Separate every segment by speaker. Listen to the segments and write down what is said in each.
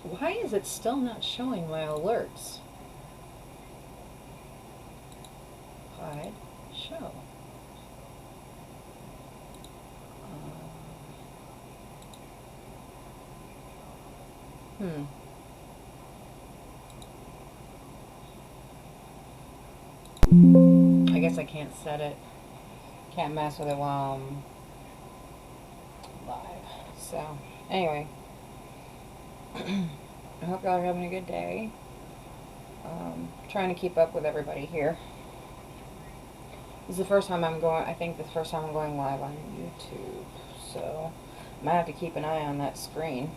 Speaker 1: Why is it still not showing my alerts? Hide. Show. Hmm. I guess I can't set it. Can't mess with it while I'm live. So, anyway. I hope y'all are having a good day. Trying to keep up with everybody here. This is the first time I'm going, I think the first time I'm going live on YouTube. So, I might have to keep an eye on that screen.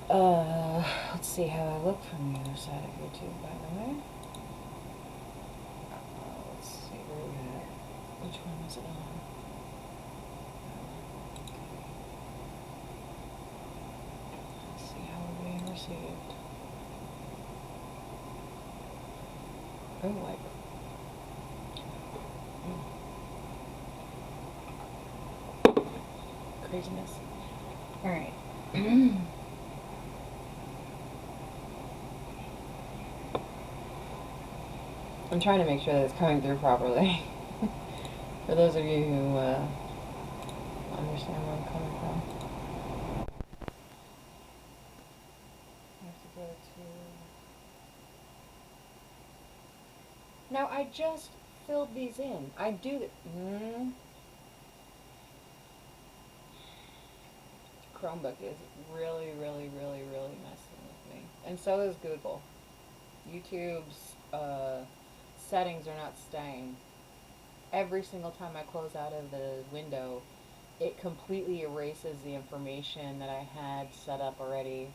Speaker 1: Let's see how I look from the other side of YouTube, by the way. Let's see where we at. Which one was it on? Let's see how we're being received. Oh, like. Craziness. Alright. I'm trying to make sure that it's coming through properly. For those of you who understand where I'm coming from. I have to go to... Now, I just filled these in. I do... Chromebook is really, really, really, really messing with me. And so is Google. YouTube's settings are not staying. Every single time I close out of the window, it completely erases the information that I had set up already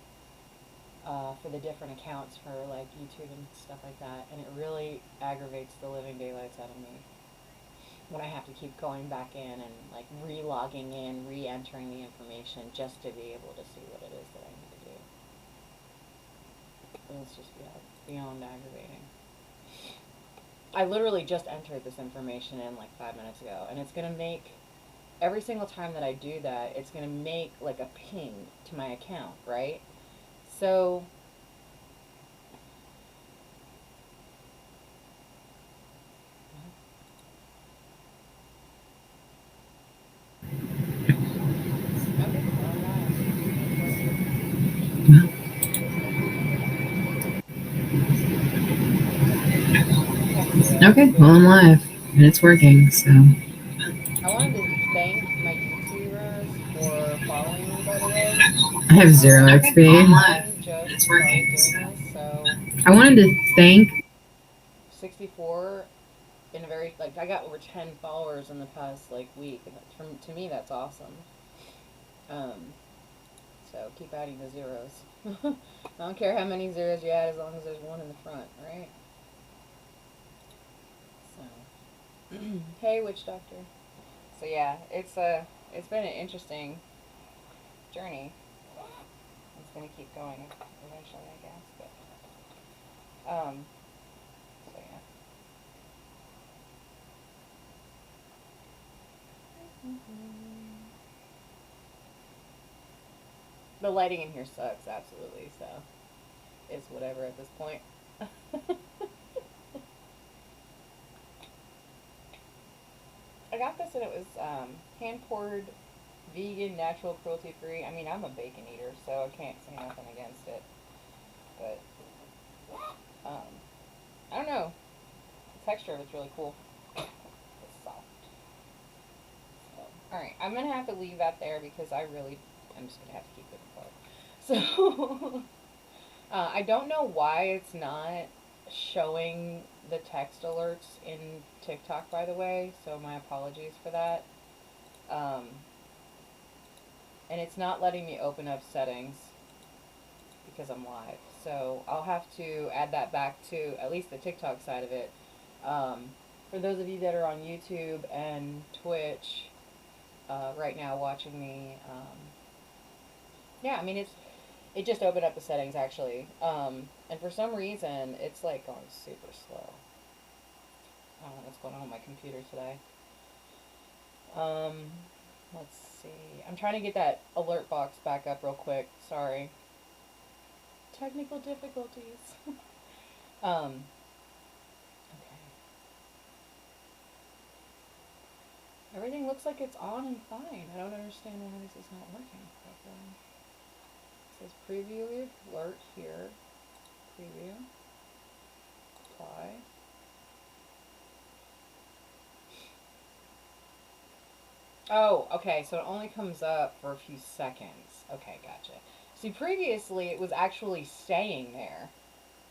Speaker 1: for the different accounts for like YouTube and stuff like that. And it really aggravates the living daylights out of me when I have to keep going back in and like re-logging in, re-entering the information just to be able to see what it is that I need to do. And it's just beyond aggravating. I literally just entered this information in like 5 minutes ago, and it's going to make, every single time that I do that, it's going to make like a ping to my account, right? So
Speaker 2: Okay, well, I'm live, and it's working, so.
Speaker 1: I wanted to thank my YouTubers for following me, by the way.
Speaker 2: I have zero XP.
Speaker 1: I just started doing this, so
Speaker 2: I wanted to thank.
Speaker 1: 64 in a very, like, I got over 10 followers in the past, like, week. And to me, that's awesome. So keep adding the zeros. I don't care how many zeros you add as long as there's one in the front, right? So, hey, witch doctor. So yeah, it's been an interesting journey. It's gonna keep going eventually, I guess. But so yeah. The lighting in here sucks, absolutely. So it's whatever at this point. I got this and it was hand poured, vegan, natural, cruelty free. I mean, I'm a bacon eater, so I can't say nothing against it. But I don't know. The texture of it's really cool. It's soft. So, all right, I'm gonna have to leave that there because I'm just gonna have to keep it apart. So I don't know why it's not showing the text alerts in TikTok, by the way. So my apologies for that. Um, and it's not letting me open up settings because I'm live. So I'll have to add that back to at least the TikTok side of it. For those of you that are on YouTube and Twitch right now watching me, yeah, I mean it just opened up the settings actually, and for some reason it's like going super slow. I don't know what's going on with my computer today. Let's see. I'm trying to get that alert box back up real quick. Sorry. Technical difficulties. um, okay. Everything looks like it's on and fine. I don't understand why this is not working properly. It says preview alert here. Preview. Apply. Oh, okay, so it only comes up for a few seconds. Okay, gotcha. See, previously it was actually staying there.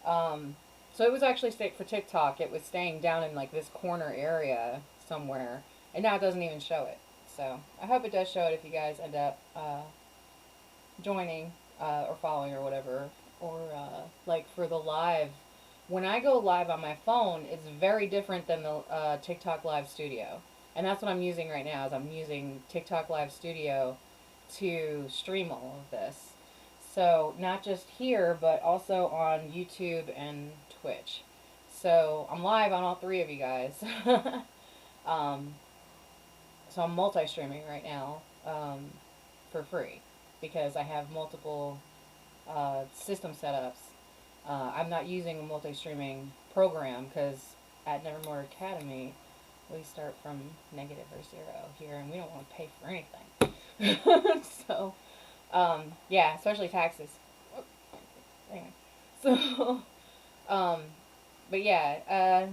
Speaker 1: Um, so it was actually for TikTok. It was staying down in like this corner area somewhere, and now it doesn't even show it. So I hope it does show it if you guys end up joining or following or whatever, or like for the live. When I go live on my phone, it's very different than the TikTok Live Studio, and that's what I'm using right now. Is I'm using TikTok Live Studio to stream all of this. So not just here, but also on YouTube and Twitch. So I'm live on all three of you guys. um, so I'm multi-streaming right now for free because I have multiple system setups. I'm not using a multi-streaming program because at Nevermore Academy we start from negative or zero here, and we don't want to pay for anything. So yeah, especially taxes. Anyway, so um, but yeah,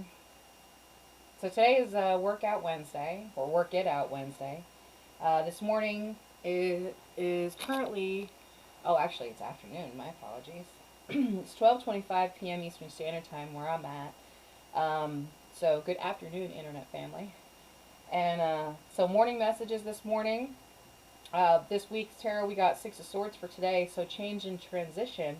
Speaker 1: so today is Workout Wednesday or Work It Out Wednesday. This morning is currently, oh, actually it's afternoon. My apologies. It's 12:25 p.m. Eastern Standard Time where I'm at. So good afternoon, internet family. And so morning messages this morning. This week's tarot, we got Six of Swords for today. So change and transition.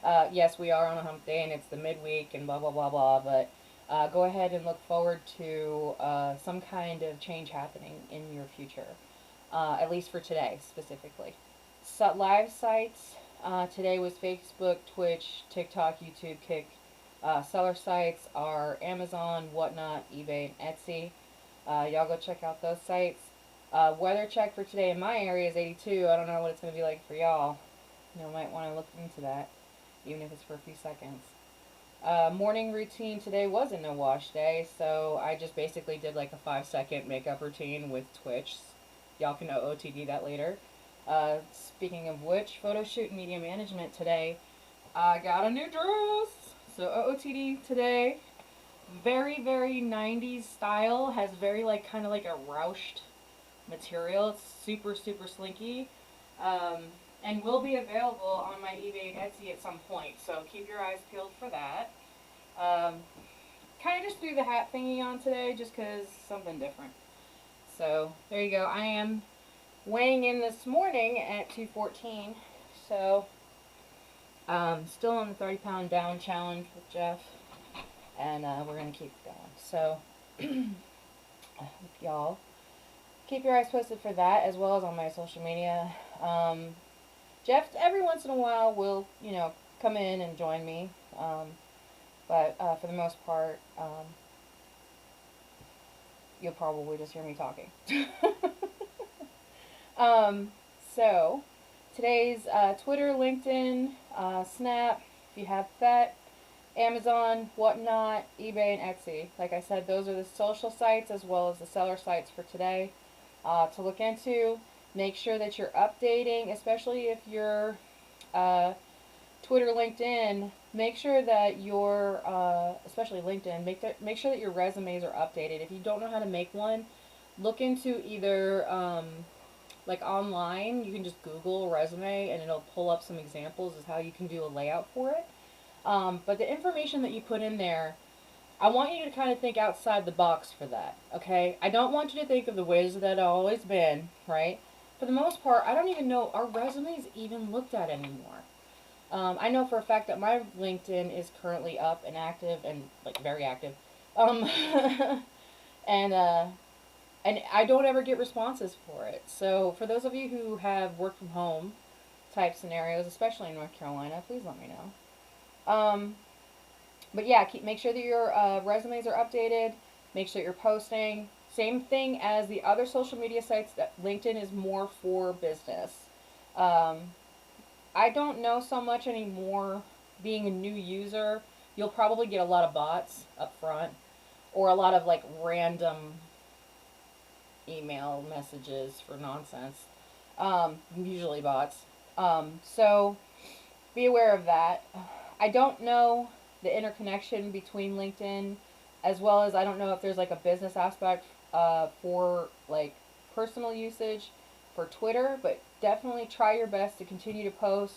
Speaker 1: Yes, we are on a hump day and it's the midweek and blah blah blah blah. But go ahead and look forward to some kind of change happening in your future. At least for today specifically. So, live sites today was Facebook, Twitch, TikTok, YouTube, Kick. Seller sites are Amazon, Whatnot, eBay, and Etsy. Y'all go check out those sites. Weather check for today in my area is 82. I don't know what it's going to be like for y'all. You might want to look into that, even if it's for a few seconds. Morning routine today was a no wash day, so I just basically did like a 5-second makeup routine with Twitch. Y'all can OOTD that later. Speaking of which, photo shoot and media management today. I got a new dress. So OOTD today. Very, very 90s style. Has very like kind of like a ruched material. It's super, super slinky. And will be available on my eBay and Etsy at some point. So keep your eyes peeled for that. Kind of just threw the hat thingy on today just because something different. So there you go. I am weighing in this morning at 214. So still on the 30-pound down challenge with Jeff. And we're going to keep going. So I hope y'all keep your eyes posted for that as well as on my social media. Jeff every once in a while will, come in and join me. But for the most part, you'll probably just hear me talking. So today's Twitter, LinkedIn, Snap, if you have that, Amazon, Whatnot, eBay, and Etsy. Like I said, those are the social sites as well as the seller sites for today to look into. Make sure that you're updating, especially if you're Twitter, LinkedIn. Make sure that your, especially LinkedIn, make sure that your resumes are updated. If you don't know how to make one, look into either like online. You can just Google resume and it'll pull up some examples of how you can do a layout for it. But the information that you put in there, I want you to kind of think outside the box for that, okay? I don't want you to think of the ways that I've always been, right? For the most part, I don't even know our resumes even looked at anymore. I know for a fact that my LinkedIn is currently up and active and like very active. And I don't ever get responses for it. So for those of you who have work from home type scenarios, especially in North Carolina, please let me know. But yeah, make sure that your resumes are updated. Make sure that you're posting. Same thing as the other social media sites, that LinkedIn is more for business. Um, I don't know so much anymore. Being a new user, you'll probably get a lot of bots up front, or a lot of like random email messages for nonsense. Usually bots. So be aware of that. I don't know the interconnection between LinkedIn, as well as I don't know if there's like a business aspect for like personal usage for Twitter, but definitely try your best to continue to post.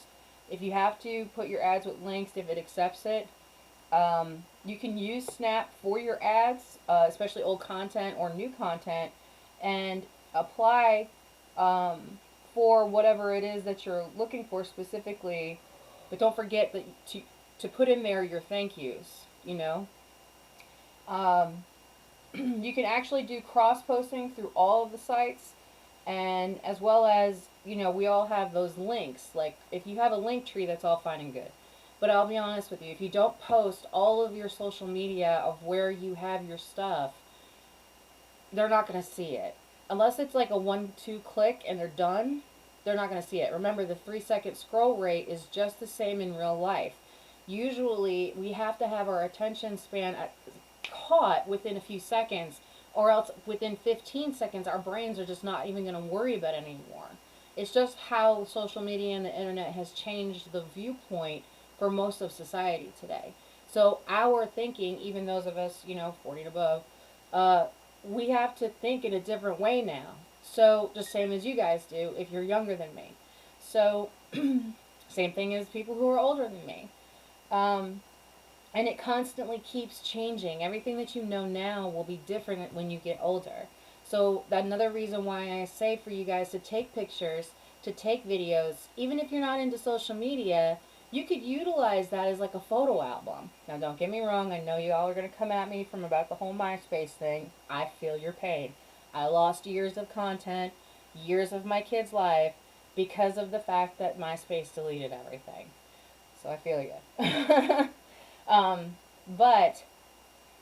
Speaker 1: If you have to, put your ads with links if it accepts it. You can use Snap for your ads, especially old content or new content, and apply for whatever it is that you're looking for specifically. But don't forget that to put in there your thank yous. You know, um, you can actually do cross posting through all of the sites, and as well as we all have those links. Like if you have a link tree, that's all fine and good. But I'll be honest with you, if you don't post all of your social media of where you have your stuff, they're not going to see it. Unless it's like a 1-2 click and they're done, they're not going to see it. Remember, the 3-second scroll rate is just the same in real life. Usually, we have to have our attention span caught within a few seconds, or else within 15 seconds, our brains are just not even going to worry about it anymore. It's just how social media and the internet has changed the viewpoint for most of society today. So our thinking, even those of us, 40 and above, uh, we have to think in a different way now. So just same as you guys do if you're younger than me. So same thing as people who are older than me. Um, and it constantly keeps changing. Everything that you know now will be different when you get older. So another reason why I say for you guys to take pictures, to take videos, even if you're not into social media, you could utilize that as like a photo album. Now don't get me wrong, I know you all are going to come at me from about the whole MySpace thing. I feel your pain. I lost years of content, years of my kid's life because of the fact that MySpace deleted everything. So I feel you. But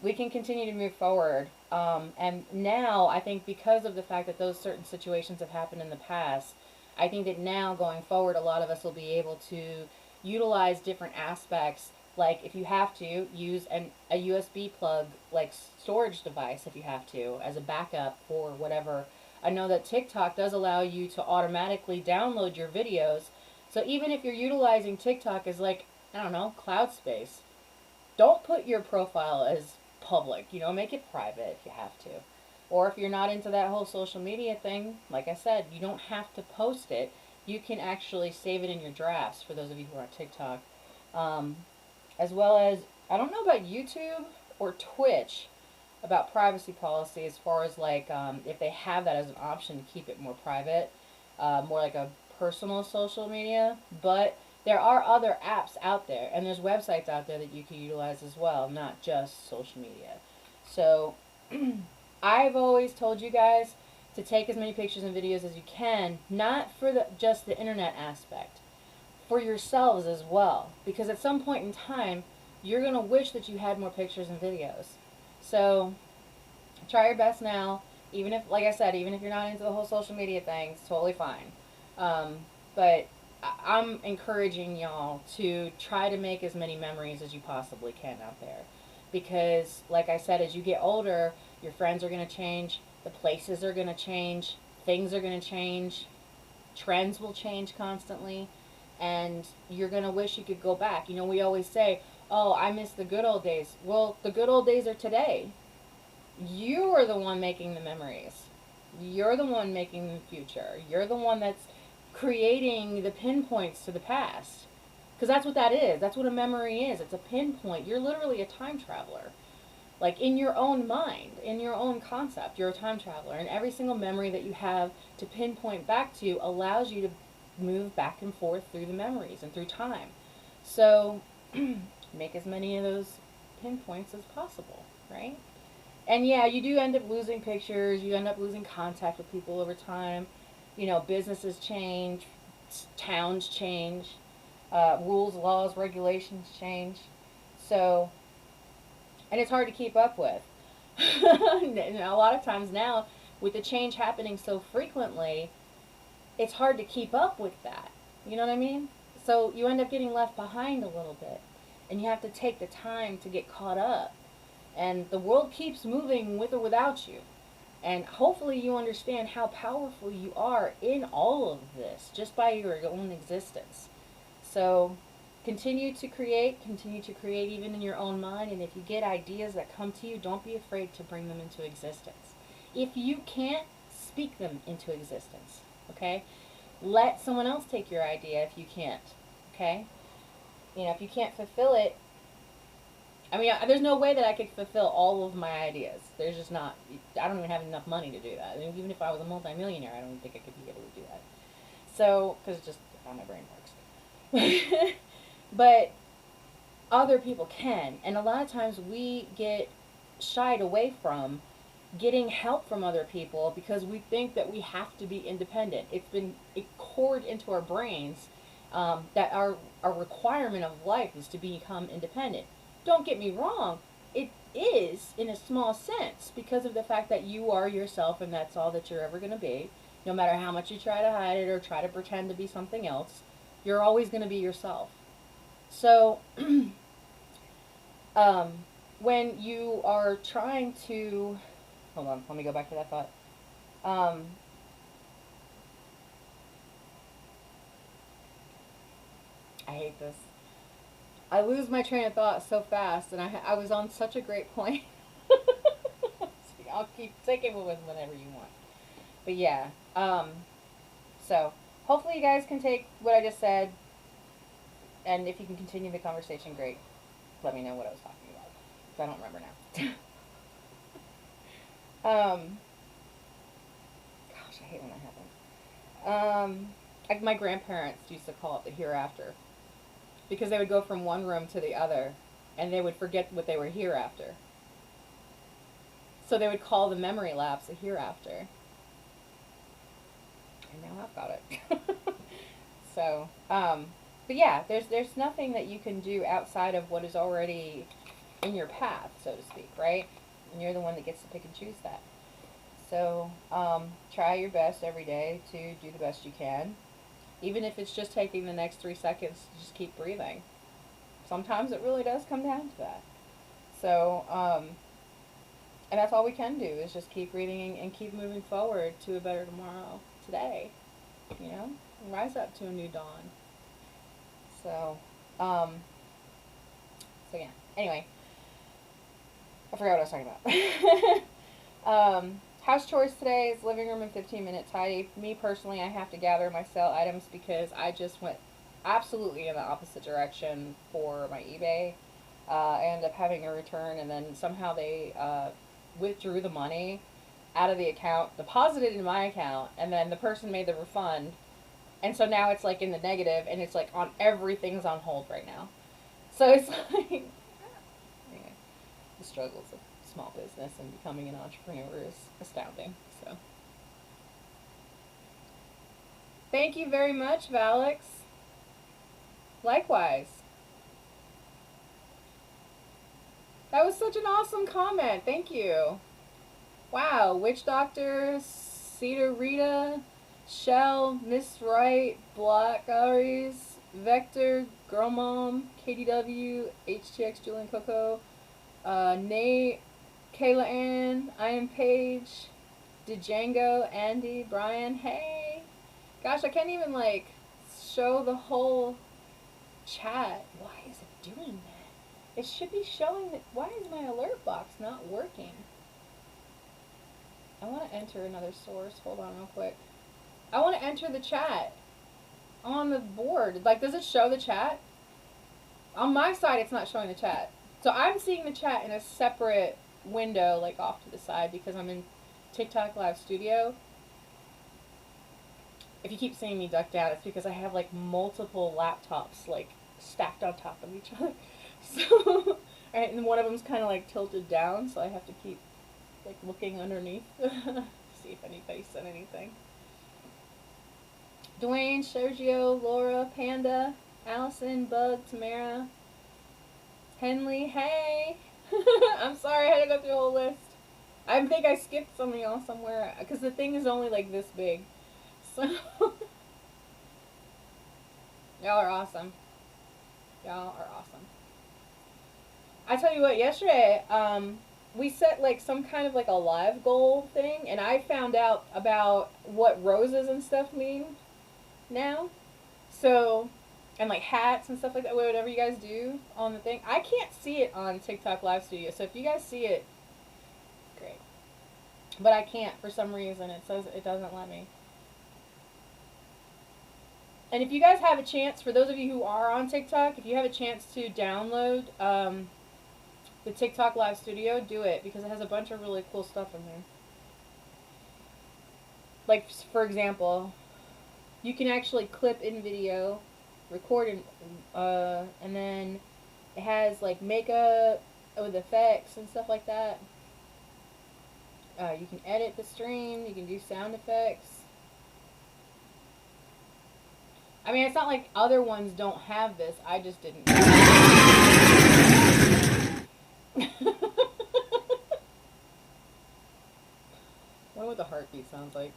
Speaker 1: we can continue to move forward. And now, I think because of the fact that those certain situations have happened in the past, I think that now going forward, a lot of us will be able to utilize different aspects. Like if you have to use a USB plug, like storage device, if you have to, as a backup for whatever. I know that TikTok does allow you to automatically download your videos. So even if you're utilizing TikTok as like, I don't know, cloud space, don't put your profile as public. Make it private if you have to. Or if you're not into that whole social media thing, like I said, you don't have to post it. You can actually save it in your drafts for those of you who are on TikTok. Um, as well as, I don't know about YouTube or Twitch about privacy policy as far as like if they have that as an option to keep it more private, more like a personal social media. But there are other apps out there, and there's websites out there that you can utilize as well, not just social media. So I've always told you guys to take as many pictures and videos as you can, not for just the internet aspect, for yourselves as well, because at some point in time you're going to wish that you had more pictures and videos. So try your best now, even if, like I said, even if you're not into the whole social media thing, it's totally fine. But I'm encouraging y'all to try to make as many memories as you possibly can out there. Because, like I said, as you get older, your friends are going to change, the places are going to change, things are going to change, trends will change constantly, and you're going to wish you could go back. We always say, oh, I miss the good old days. Well, the good old days are today. You are the one making the memories. You're the one making the future. You're the one that's creating the pinpoints to the past. Because that's what that is. That's what a memory is. It's a pinpoint. You're literally a time traveler. Like in your own mind, in your own concept, you're a time traveler. And every single memory that you have to pinpoint back to allows you to move back and forth through the memories and through time. So make as many of those pinpoints as possible, right? And yeah, you do end up losing pictures. You end up losing contact with people over time. Businesses change, towns change, rules, laws, regulations change. So, and it's hard to keep up with. And a lot of times now, with the change happening so frequently, it's hard to keep up with that. You know what I mean? So you end up getting left behind a little bit. And you have to take the time to get caught up. And the world keeps moving with or without you. And hopefully you understand how powerful you are in all of this just by your own existence. So continue to create even in your own mind. And if you get ideas that come to you, don't be afraid to bring them into existence. If you can't, speak them into existence. Okay? Let someone else take your idea if you can't. Okay? You know, if you can't fulfill it, I mean, there's no way that I could fulfill all of my ideas. There's just not. I don't even have enough money to do that. I mean, even if I was a multimillionaire, I don't think I could be able to do that. So, because it's just how my brain works. But other people can, and a lot of times we get shied away from getting help from other people because we think that we have to be independent. It's been cored into our brains that our requirement of life is to become independent. Don't get me wrong, it is in a small sense because of the fact that you are yourself and that's all that you're ever going to be. No matter how much you try to hide it or try to pretend to be something else, you're always going to be yourself. So, um, when you are trying to, hold on, let me go back to that thought. Um, I hate this. I lose my train of thought so fast, and I was on such a great point. I'll keep taking it with whenever you want. But yeah, so hopefully you guys can take what I just said, and if you can continue the conversation, great. Let me know what I was talking about, because I don't remember now. Gosh, I hate when that happens. Like my grandparents used to call it the hereafter, because they would go from one room to the other, and they would forget what they were here after. So they would call the memory lapse a hereafter. And now I've got it. So, but yeah, there's nothing that you can do outside of what is already in your path, so to speak, right? And you're the one that gets to pick and choose that. So, try your best every day to do the best you can. Even if it's just taking the next 3 seconds to just keep breathing. Sometimes it really does come down to that. So, and that's all we can do is just keep breathing and keep moving forward to a better tomorrow today. You know? And rise up to a new dawn. So, so yeah. Anyway, I forgot what I was talking about. House chores today is living room and 15-minute tidy. Me personally, I have to gather my sale items because I just went absolutely in the opposite direction for my eBay. I ended up having a return, and then somehow they withdrew the money out of the account, deposited it in my account, and then the person made the refund. And so now it's like in the negative, and it's like on everything's on hold right now. So it's like, anyway, the struggles of small business and becoming an entrepreneur is astounding. So, thank you very much, Valix. Likewise. That was such an awesome comment. Thank you. Wow, Witch Doctor, Cedar Rita, Shell, Miss Wright, Blackberries, Vector, Girl Mom, KDW, HTX, Julian Coco, Nate, Kayla Ann, I Am Paige, Django, Andy, Brian. Hey! Gosh, I can't even like show the whole chat. Why is it doing that? It should be showing that. Why is my alert box not working? I want to enter another source. Hold on real quick. I want to enter the chat on the board. Like, does it show the chat? On my side, it's not showing the chat. So I'm seeing the chat in a separate window, like off to the side, because I'm in TikTok Live Studio. If you keep seeing me duck down, it's because I have like multiple laptops like stacked on top of each other. So, alright, and one of them's kind of like tilted down, so I have to keep like looking underneath to see if anybody said anything. Dwayne, Sergio, Laura, Panda, Allison, Bug, Tamara, Henley, hey! I'm sorry I had to go through the whole list. I think I skipped some of y'all somewhere because the thing is only like this big. So y'all are awesome. Y'all are awesome. I tell you what, yesterday, we set like some kind of like a live goal thing, and I found out about what roses and stuff mean now. So, and like hats and stuff like that, whatever you guys do on the thing. I can't see it on TikTok Live Studio, so if you guys see it, great. But I can't for some reason. It says it doesn't let me. And if you guys have a chance, for those of you who are on TikTok, if you have a chance to download the TikTok Live Studio, do it because it has a bunch of really cool stuff in there. Like, for example, you can actually clip in video, record in, and then it has like makeup with effects and stuff like that. You can edit the stream, you can do sound effects. I mean, it's not like other ones don't have this. I just didn't. Wonder what the heartbeat sounds like.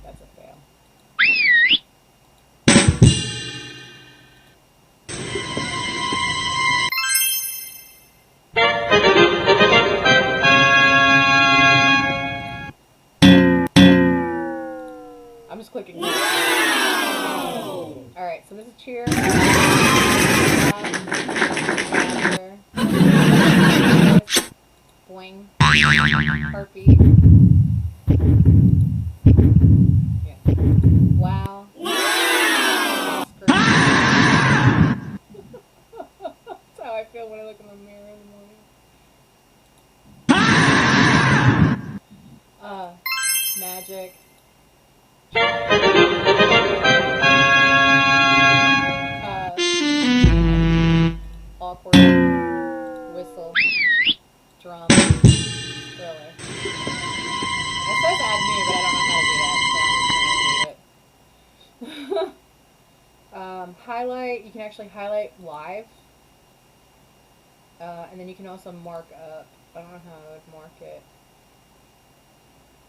Speaker 1: That's a fail. I'm just clicking. Alright, so this is cheer. Boing. Heartbeat. Yeah. Wow. Scream. That's how I feel when I look in the mirror in the morning. Magic. Awkward. Whistle. Drum. Thriller. It says add new, but I don't know how to do that, so I'm just gonna leave it. Highlight. You can actually highlight live. And then you can also mark up. I don't know how I would mark it.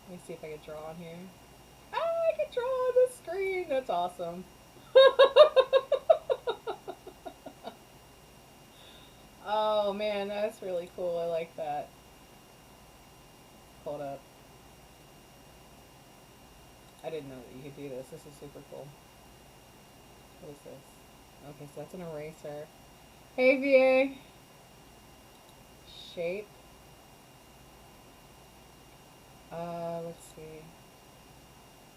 Speaker 1: Let me see if I can draw on here. Ah, I can draw on the screen. That's awesome. Oh man, that's really cool. I like that. Hold up. I didn't know that you could do this. This is super cool. What is this? Okay, so that's an eraser. Hey, VA. Shape. Let's see.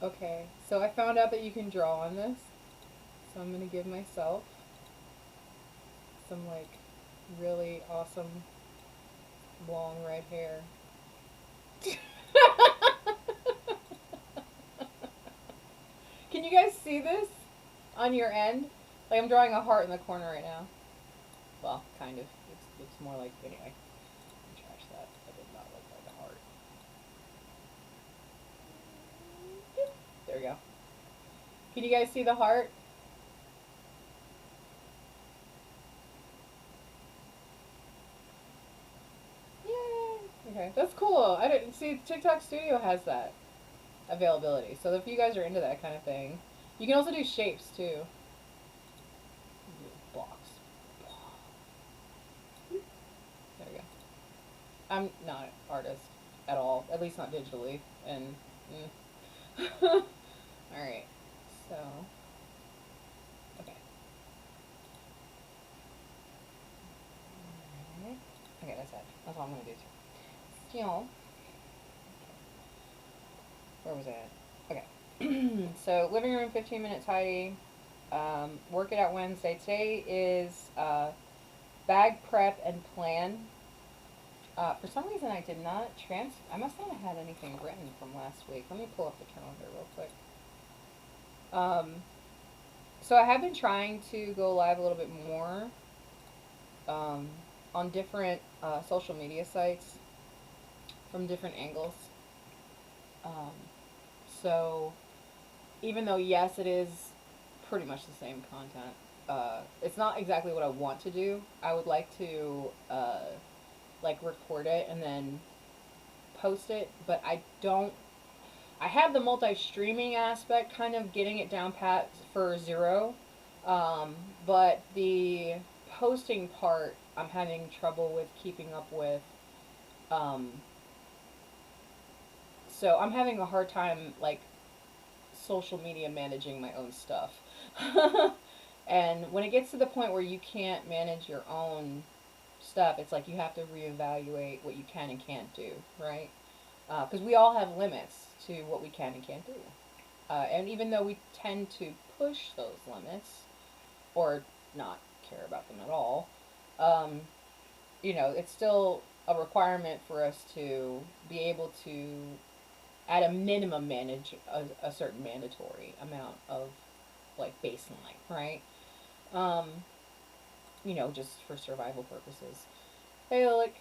Speaker 1: Okay, so I found out that you can draw on this. So I'm gonna give myself some like really awesome long red hair. Can you guys see this on your end? Like I'm drawing a heart in the corner right now. Well, kind of. It's more like, anyway. Trash that. That did not look like a heart. There we go. Can you guys see the heart? Yay! Okay, that's cool. I didn't see TikTok Studio has that availability. So if you guys are into that kind of thing, you can also do shapes too. Blocks. There we go. I'm not an artist at all, at least not digitally. And all right, so okay. Okay, that's it. That's all I'm gonna do. Still, where was I at? Okay. So living room 15-minute tidy. Work it out Wednesday. Today is bag prep and plan. For some reason I did not I must not have had anything written from last week. Let me pull up the calendar real quick. So I have been trying to go live a little bit more on different social media sites from different angles. So even though, yes, it is pretty much the same content, it's not exactly what I want to do. I would like to like record it and then post it, but I don't. I have the multi-streaming aspect, kind of getting it down pat for zero, um, but the posting part, I'm having trouble with keeping up with. Um, so I'm having a hard time like social media managing my own stuff. And when it gets to the point where you can't manage your own stuff, it's like you have to reevaluate what you can and can't do, right? Because we all have limits to what we can and can't do. And even though we tend to push those limits or not care about them at all, um, it's still a requirement for us to be able to, at a minimum, manage a certain mandatory amount of like baseline, right? Um, just for survival purposes. Hey, look.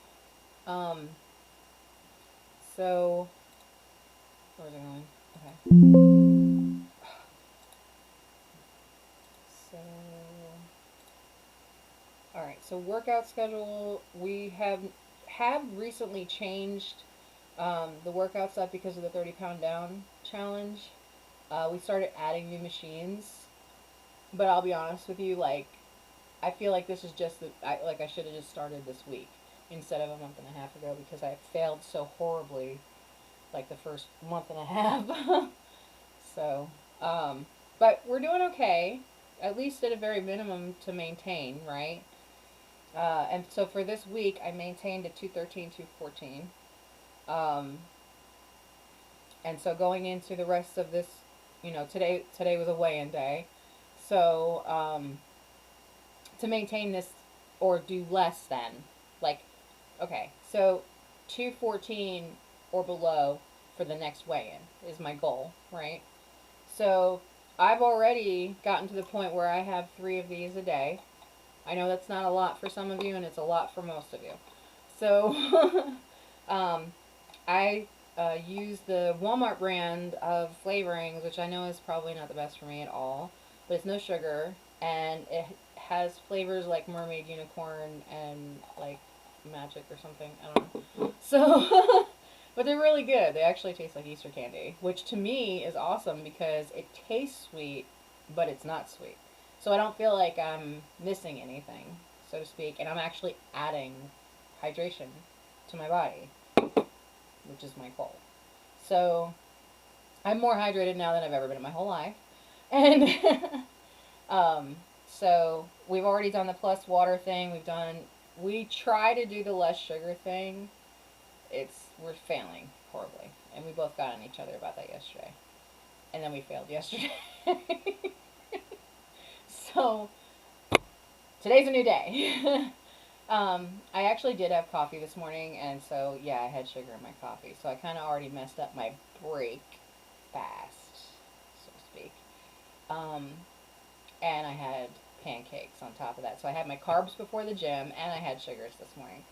Speaker 1: Um, so, where's it going? Okay. So, all right. So workout schedule. We have recently changed the workout stuff because of the 30 pound down challenge. We started adding new machines, but I'll be honest with you, like I feel like this is just I should have just started this week instead of a month and a half ago because I failed so horribly like the first month and a half. So, but we're doing okay, at least at a very minimum to maintain, right? And so for this week, I maintained at 213, 214. Um, and so going into the rest of this, today was a weigh-in day. So, to maintain this or do less than, like, okay, so 214 or below for the next weigh-in is my goal, right? So I've already gotten to the point where I have 3 of these a day. I know that's not a lot for some of you, and it's a lot for most of you. So um, I use the Walmart brand of flavorings, which I know is probably not the best for me at all, but it's no sugar, and it has flavors like mermaid, unicorn, and like magic or something. I don't know. So, but they're really good. They actually taste like Easter candy, which to me is awesome because it tastes sweet, but it's not sweet. So I don't feel like I'm missing anything, so to speak, and I'm actually adding hydration to my body, which is my goal. So I'm more hydrated now than I've ever been in my whole life. And so we've already done the plus water thing. We try to do the less sugar thing. We're failing horribly. And we both got on each other about that yesterday. And then we failed yesterday. So today's a new day. I actually did have coffee this morning, and so yeah, I had sugar in my coffee. So I kind of already messed up my break fast, so to speak. Um, and I had pancakes on top of that. So I had my carbs before the gym, and I had sugars this morning.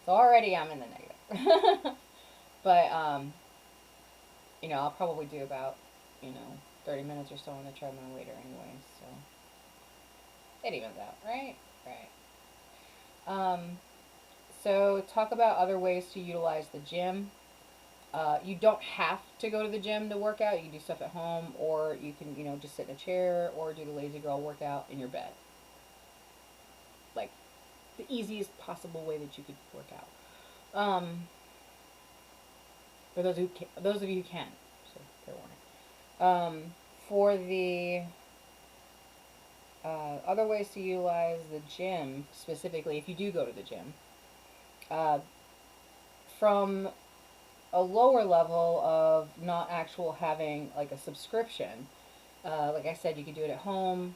Speaker 1: So already I'm in the negative. But I'll probably do about 30 minutes or so on the treadmill later, anyway. So it evens out, right? Right. Um, so talk about other ways to utilize the gym. You don't have to go to the gym to work out. You can do stuff at home, or you can, just sit in a chair or do the lazy girl workout in your bed. Like the easiest possible way that you could work out. For those of you who can, so fair warning. For the other ways to utilize the gym, specifically if you do go to the gym, uh, from a lower level of not actual having like a subscription. Like I said, you can do it at home.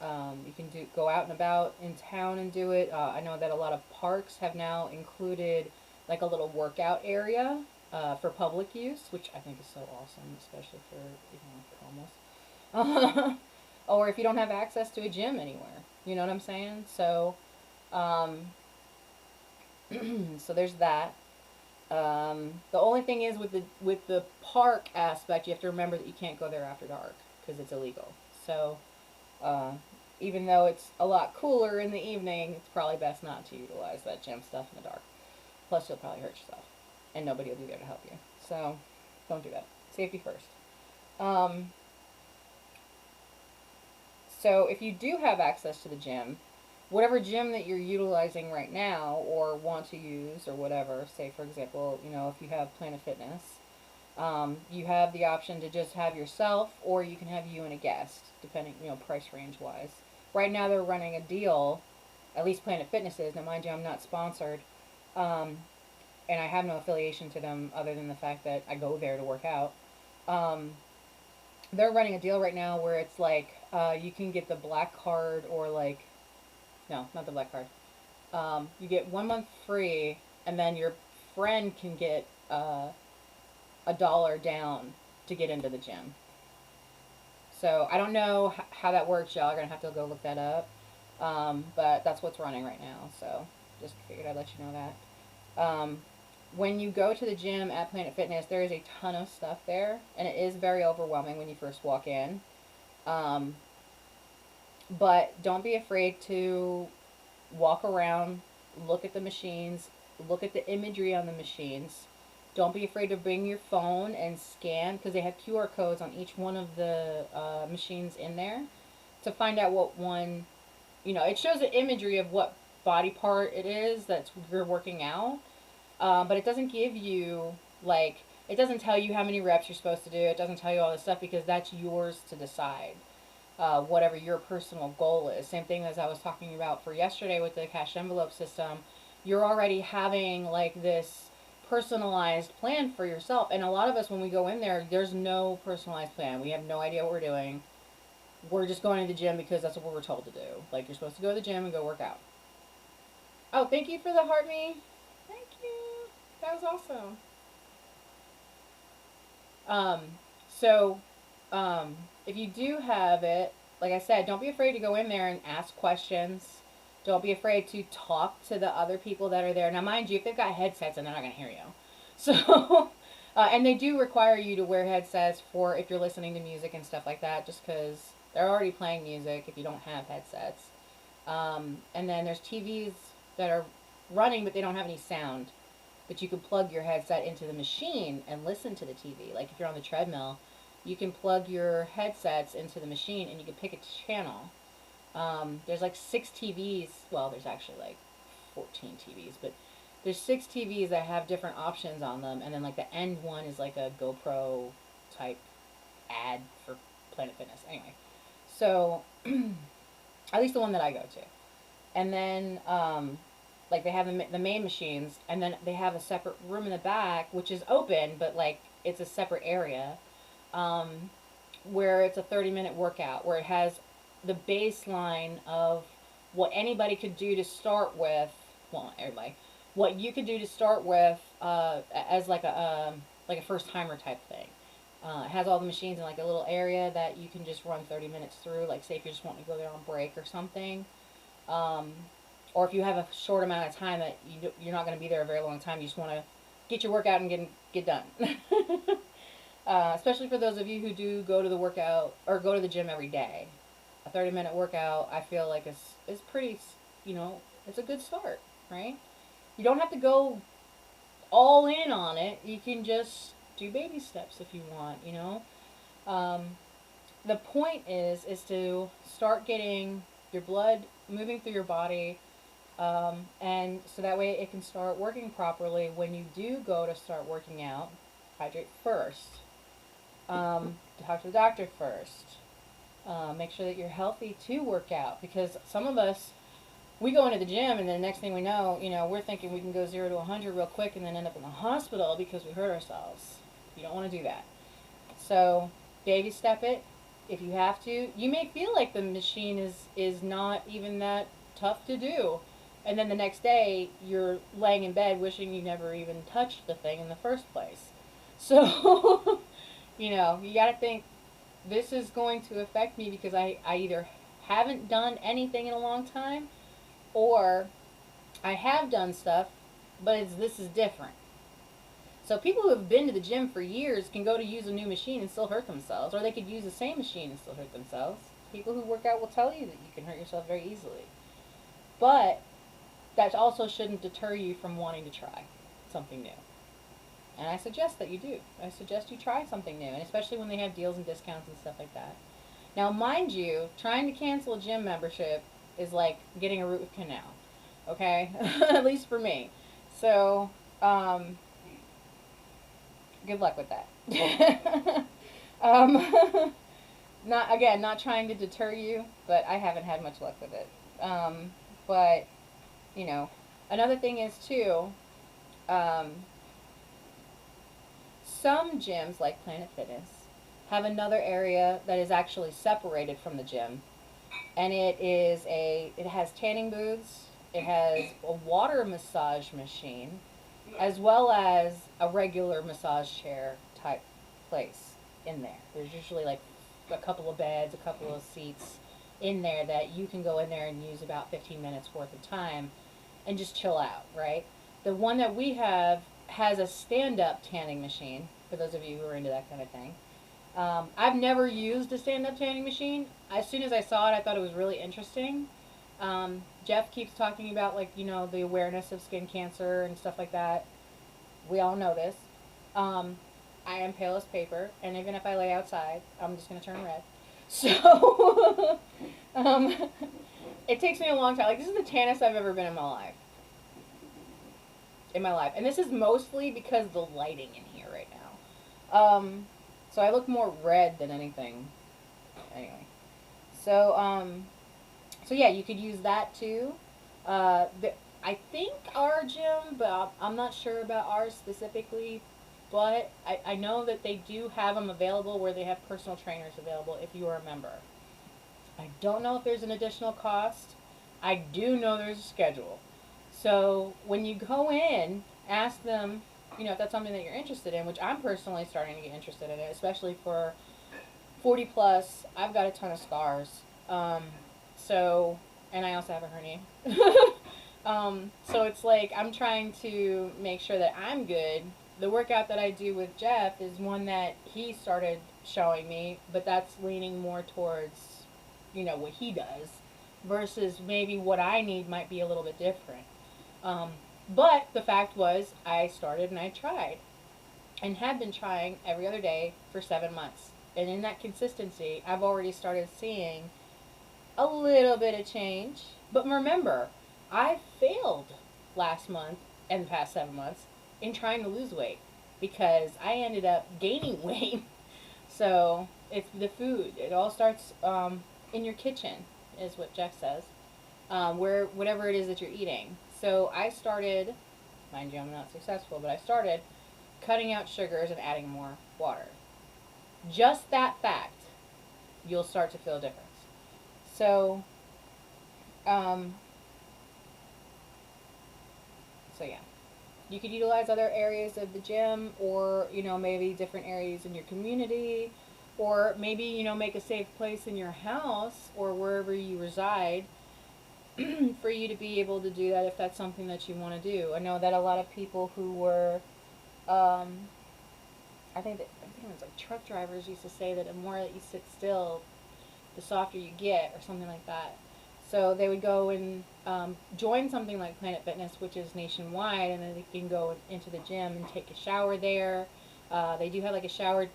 Speaker 1: You can go out and about in town and do it. I know that a lot of parks have now included like a little workout area for public use, which I think is so awesome, especially for homeless. Or if you don't have access to a gym anywhere, you know what I'm saying? So, um, so there's that. The only thing is with the park aspect, you have to remember that you can't go there after dark because it's illegal. So, uh, even though it's a lot cooler in the evening, it's probably best not to utilize that gym stuff in the dark. Plus, you'll probably hurt yourself, and nobody will be there to help you. So, don't do that. Safety first. Um, so, if you do have access to the gym, whatever gym that you're utilizing right now or want to use or whatever, say for example, if you have Planet Fitness, you have the option to just have yourself, or you can have you and a guest, depending, price range wise. Right now, they're running a deal, at least Planet Fitness is. Now, mind you, I'm not sponsored, um, and I have no affiliation to them other than the fact that I go there to work out. Um, they're running a deal right now where it's like you can get the black card, or like, no, not the black card. You get 1 month free, and then your friend can get $1 down to get into the gym. So I don't know how that works, y'all. Are gonna have to go look that up. But that's what's running right now. So just figured I'd let you know that. When you go to the gym at Planet Fitness, there is a ton of stuff there, and it is very overwhelming when you first walk in. Um, but don't be afraid to walk around, look at the machines, look at the imagery on the machines. Don't be afraid to bring your phone and scan, because they have QR codes on each one of the machines in there to find out what one, it shows the imagery of what body part it is that you're working out, but it doesn't give you, like, it doesn't tell you how many reps you're supposed to do. It doesn't tell you all this stuff because that's yours to decide. Whatever your personal goal is. Same thing as I was talking about for yesterday with the cash envelope system. You're already having like this personalized plan for yourself. And a lot of us, when we go in there, there's no personalized plan. We have no idea what we're doing. We're just going to the gym because that's what we're told to do. Like, you're supposed to go to the gym and go work out. Oh, thank you for the heart me. Thank you. That was awesome. Um, so, if you do have it, like I said, don't be afraid to go in there and ask questions. Don't be afraid to talk to the other people that are there. Now, mind you, if they've got headsets, and they're not going to hear you. So, and they do require you to wear headsets for if you're listening to music and stuff like that, just because they're already playing music if you don't have headsets. And then there's TVs that are running, but they don't have any sound. But you can plug your headset into the machine and listen to the TV. Like if you're on the treadmill, you can plug your headsets into the machine and you can pick a channel. There's like 6 TVs. Well, there's actually like 14 TVs, but there's 6 TVs that have different options on them. And then like the end one is like a GoPro type ad for Planet Fitness. Anyway, so at least the one that I go to. And then like they have the main machines, and then they have a separate room in the back which is open, but like it's a separate area, where it's a 30-minute workout where it has the baseline of what anybody could do to start with. Well, not everybody. What you could do to start with, as like a first timer type thing. It has all the machines in like a little area that you can just run 30 minutes through. Like say if you just want to go there on break or something. Um, or if you have a short amount of time that you're not going to be there a very long time, you just want to get your workout and get done. Especially for those of you who do go to the workout or go to the gym every day. A 30-minute workout, I feel like is pretty, it's a good start, right? You don't have to go all in on it. You can just do baby steps if you want. Um, the point is to start getting your blood moving through your body, and so that way it can start working properly when you do go to start working out. Hydrate first. Talk to the doctor first. Make sure that you're healthy to work out, because some of us, we go into the gym and then the next thing we know, we're thinking we can go 0 to 100 real quick and then end up in the hospital because we hurt ourselves. You don't want to do that. So baby step it if you have to. You may feel like the machine is not even that tough to do, and then the next day you're laying in bed wishing you never even touched the thing in the first place. So you got to think, this is going to affect me because I either haven't done anything in a long time, or I have done stuff, but this is different. So people who have been to the gym for years can go to use a new machine and still hurt themselves, or they could use the same machine and still hurt themselves. People who work out will tell you that you can hurt yourself very easily. But that also shouldn't deter you from wanting to try something new. And I suggest that you do. I suggest you try something new, and especially when they have deals and discounts and stuff like that. Now, mind you, trying to cancel a gym membership is like getting a root canal. Okay, at least for me. So, good luck with that. um, not trying to deter you, but I haven't had much luck with it. But you know, another thing is too. Um, some gyms like Planet Fitness have another area that is actually separated from the gym, and it has tanning booths, it has a water massage machine, as well as a regular massage chair type place in there. There's usually like a couple of beds, a couple of seats in there that you can go in there and use about 15 minutes worth of time and just chill out, right? The one that we have has a stand up tanning machine, for those of you who are into that kind of thing. I've never used a stand up tanning machine. As soon as I saw it, I thought it was really interesting. Jeff keeps talking about, like, the awareness of skin cancer and stuff like that. We all know this. I am pale as paper, and even if I lay outside, I'm just going to turn red. So, um, it takes me a long time. Like, this is the tannest I've ever been in my life. And this is mostly because of the lighting in here right now. So I look more red than anything. Anyway. So yeah, you could use that too. I think our gym, but I'm not sure about ours specifically, but I know that they do have them available where they have personal trainers available if you are a member. I don't know if there's an additional cost. I do know there's a schedule. So when you go in, ask them, if that's something that you're interested in, which I'm personally starting to get interested in it, especially for 40 plus. I've got a ton of scars. And I also have a hernia. So it's like I'm trying to make sure that I'm good. The workout that I do with Jeff is one that he started showing me, but that's leaning more towards, what he does versus maybe what I need might be a little bit different. But the fact was, I started and I tried and had been trying every other day for 7 months. And in that consistency, I've already started seeing a little bit of change. But remember, I failed last month and the past 7 months in trying to lose weight because I ended up gaining weight. So it's the food. It all starts in your kitchen, is what Jeff says, where whatever it is that you're eating. So I started, mind you, I'm not successful, but I started cutting out sugars and adding more water. Just that fact, you'll start to feel a difference. So, um, so yeah, you could utilize other areas of the gym, or maybe different areas in your community, or maybe make a safe place in your house or wherever you reside for you to be able to do that if that's something that you want to do. I know that a lot of people who were, I think it was like truck drivers used to say that the more that you sit still, the softer you get, or something like that. So they would go and join something like Planet Fitness, which is nationwide, and then they can go into the gym and take a shower there. They do have like a shower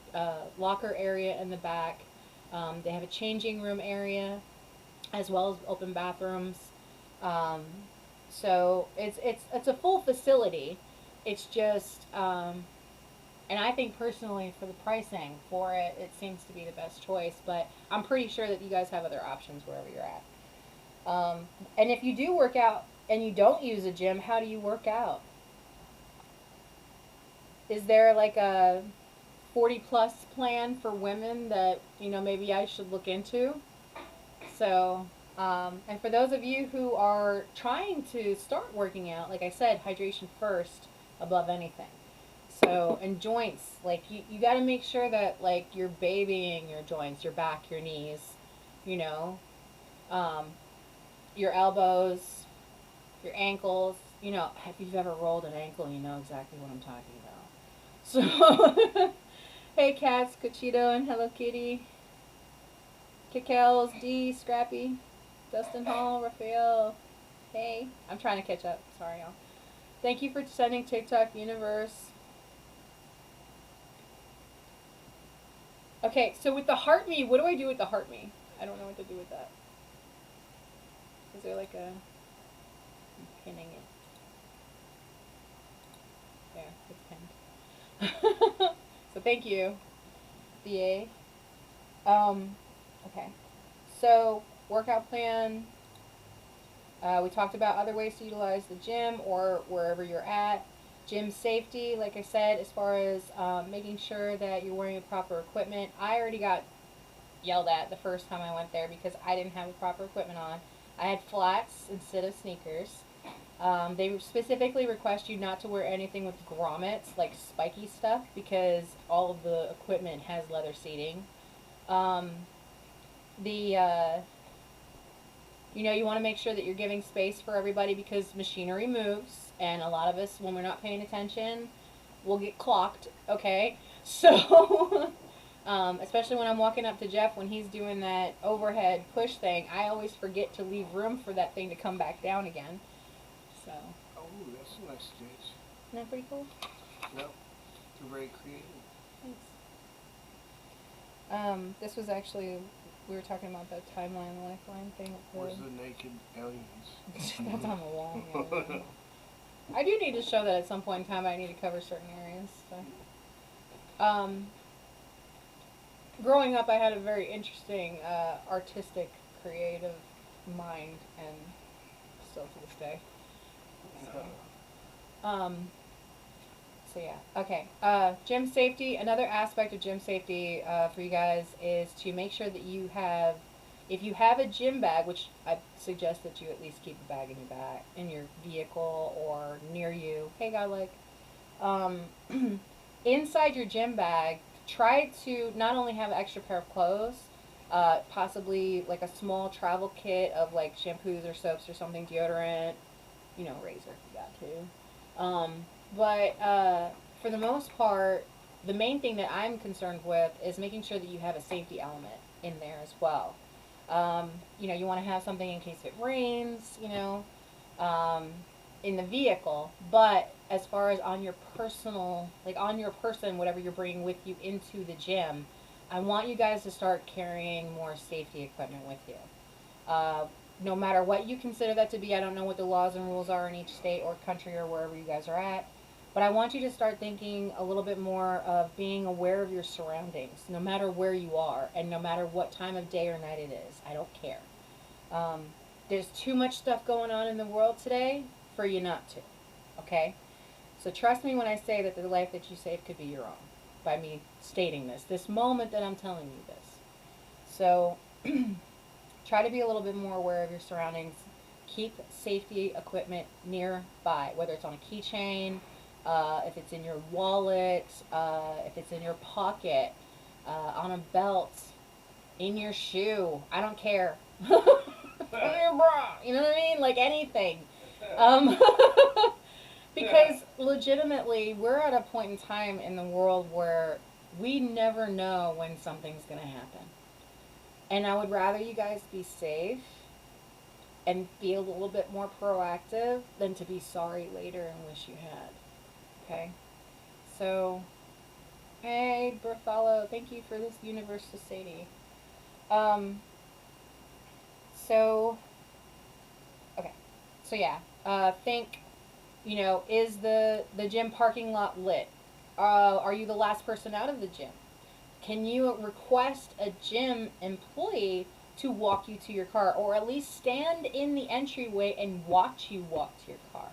Speaker 1: locker area in the back. They have a changing room area, as well as open bathrooms. So it's a full facility. It's just, and I think personally for the pricing for it, it seems to be the best choice. But I'm pretty sure that you guys have other options wherever you're at. And if you do work out and you don't use a gym, how do you work out? Is there like a 40 plus plan for women that maybe I should look into? So, and for those of you who are trying to start working out, like I said, hydration first above anything. So, and joints, like you got to make sure that like you're babying your joints, your back, your knees, um, your elbows, your ankles. If you've ever rolled an ankle, you know exactly what I'm talking about. So, hey cats, Cochito and Hello Kitty. Kikels, D, Scrappy, Dustin Hall, Raphael. Hey, I'm trying to catch up. Sorry, y'all. Thank you for sending TikTok Universe. Okay, so with the heart me, what do I do with the heart me? I don't know what to do with that. Is there like a... I'm pinning it. There, it's pinned. So thank you, BA. Okay. So, workout plan. We talked about other ways to utilize the gym or wherever you're at. Gym safety, like I said, as far as making sure that you're wearing the proper equipment. I already got yelled at the first time I went there because I didn't have the proper equipment on. I had flats instead of sneakers. They specifically request you not to wear anything with grommets, like spiky stuff, because all of the equipment has leather seating. Um, you want to make sure that you're giving space for everybody because machinery moves, and a lot of us, when we're not paying attention, we'll get clocked, okay? So, especially when I'm walking up to Jeff when he's doing that overhead push thing, I always forget to leave room for that thing to come back down again. So.
Speaker 3: Oh, that's a nice stitch.
Speaker 1: Isn't that pretty cool?
Speaker 3: Yep. You're very creative.
Speaker 1: Thanks. This was actually, we were talking about that timeline, lifeline thing.
Speaker 3: Where's the naked aliens?
Speaker 1: That's on the wall. Yeah. I do need to show that at some point in time, but I need to cover certain areas. So. Growing up, I had a very interesting artistic, creative mind, and still to this day. So yeah, okay. Gym safety. Another aspect of gym safety for you guys is to make sure that you have, if you have a gym bag, which I suggest that you at least keep a bag in your bag, in your vehicle or near you. Hey, Godlike. Inside your gym bag, try to not only have an extra pair of clothes, possibly like a small travel kit of like shampoos or soaps or something, deodorant, razor if you got to. But for the most part, the main thing that I'm concerned with is making sure that you have a safety element in there as well. You want to have something in case it rains, in the vehicle. But as far as on your personal, like on your person, whatever you're bringing with you into the gym, I want you guys to start carrying more safety equipment with you. No matter what you consider that to be, I don't know what the laws and rules are in each state or country or wherever you guys are at, but I want you to start thinking a little bit more of being aware of your surroundings, no matter where you are and no matter what time of day or night it is. I don't care. There's too much stuff going on in the world today for you not to, okay? So trust me when I say that the life that you save could be your own by me stating this moment that I'm telling you this. So try to be a little bit more aware of your surroundings. Keep safety equipment nearby, whether it's on a keychain, if it's in your wallet, if it's in your pocket, on a belt, in your shoe. I don't care. In your bra. You know what I mean? Like anything. Because legitimately, we're at a point in time in the world where we never know when something's going to happen. And I would rather you guys be safe and be a little bit more proactive than to be sorry later and wish you had. Okay? So, hey, Bartholo, thank you for this universe to Sadie. Okay. So, yeah. Think, is the gym parking lot lit? Are you the last person out of the gym? Can you request a gym employee to walk you to your car, or at least stand in the entryway and watch you walk to your car?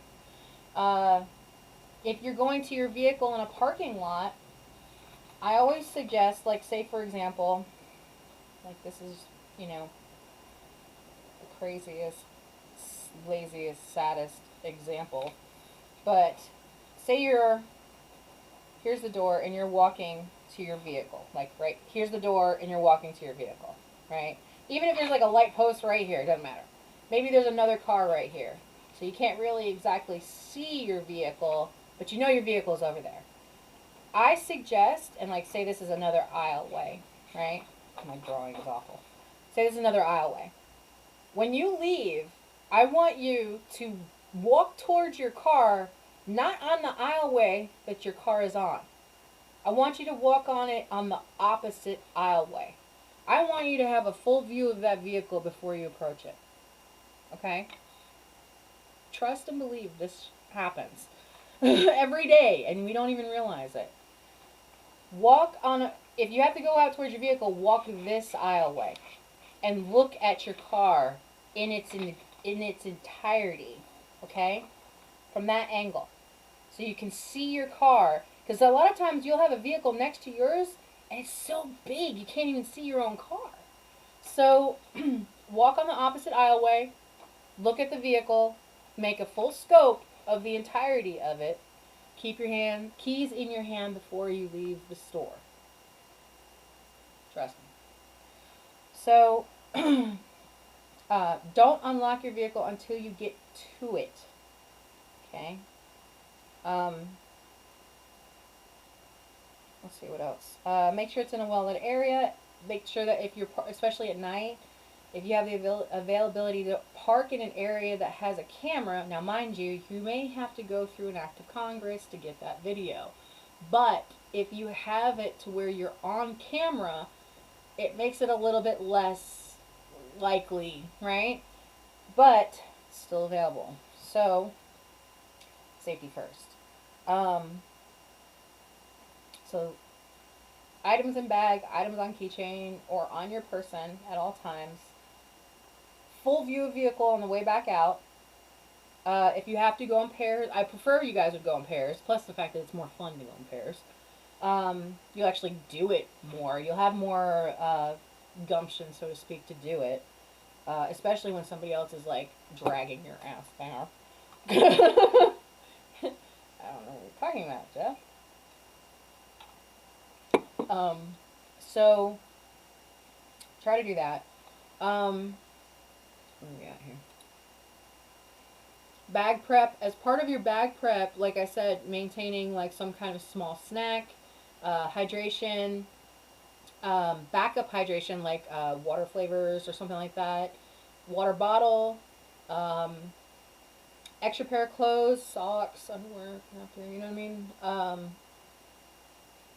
Speaker 1: If you're going to your vehicle in a parking lot, I always suggest, like, say for example, like this is, the craziest, laziest, saddest example, but say here's the door and you're walking to your vehicle. Like, right, here's the door and you're walking to your vehicle, right? Even if there's like a light post right here, it doesn't matter. Maybe there's another car right here. So you can't really exactly see your vehicle, but you know your vehicle's over there. I suggest, and like say this is another aisle way, right? My drawing is awful. say this is another aisleway. When you leave, I want you to walk towards your car, not on the aisleway that your car is on. I want you to walk on it on the opposite aisleway. I want you to have a full view of that vehicle before you approach it. Okay? Trust and believe this happens every day, and we don't even realize it. Walk on if you have to go out towards your vehicle, walk this aisleway and look at your car in its entirety, okay? From that angle. So you can see your car, because a lot of times you'll have a vehicle next to yours and it's so big you can't even see your own car. So walk on the opposite aisleway, look at the vehicle, make a full scope of the entirety of it. Keep your keys in your hand before you leave the store. Trust me. So, don't unlock your vehicle until you get to it. Okay? Let's see what else. Make sure it's in a well-lit area. Make sure that if you're, especially at night, if you have the availability to park in an area that has a camera, now mind you, you may have to go through an act of Congress to get that video. But if you have it to where you're on camera, it makes it a little bit less likely, right? But still available. So, safety first. So, items in bag, items on keychain, or on your person at all times. Full view of vehicle on the way back out. If you have to go in pairs, I prefer you guys would go in pairs, plus the fact that it's more fun to go in pairs. You'll actually do it more. You'll have more gumption, so to speak, to do it. Especially when somebody else is, like, dragging your ass down. I don't know what you're talking about, Jeff. So, try to do that. What do we got here? Bag prep. As part of your bag prep, like I said, maintaining like some kind of small snack, hydration, backup hydration like water flavors or something like that, water bottle, extra pair of clothes, socks, underwear, you know what I mean?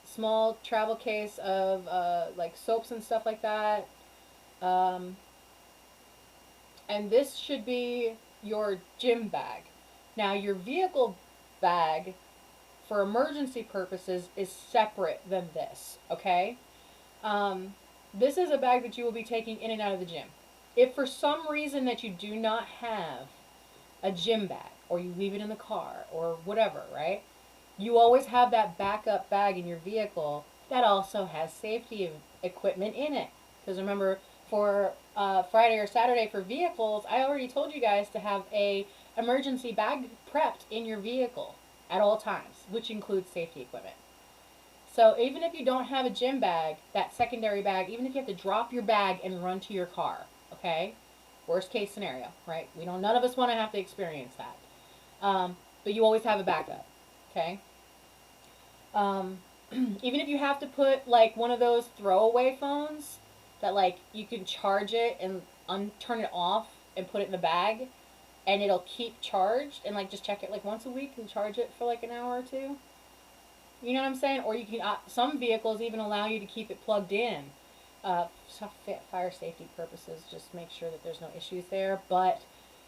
Speaker 1: Small travel case of like soaps and stuff like that. And this should be your gym bag. Now, your vehicle bag for emergency purposes is separate than this, okay? This is a bag that you will be taking in and out of the gym. If for some reason that you do not have a gym bag, or you leave it in the car, or whatever, right? You always have that backup bag in your vehicle that also has safety equipment in it. Because remember, for Friday or Saturday for vehicles, I already told you guys to have a emergency bag prepped in your vehicle at all times, which includes safety equipment. So even if you don't have a gym bag, that secondary bag, even if you have to drop your bag and run to your car, okay? Worst case scenario, right? None of us want to have to experience that. But you always have a backup, okay? Even if you have to put like one of those throwaway phones that like you can charge it and turn it off and put it in the bag and it'll keep charged, and like just check it like once a week and charge it for like an hour or two. You know what I'm saying? Or you can, some vehicles even allow you to keep it plugged in. Fire safety purposes, just make sure that there's no issues there. But,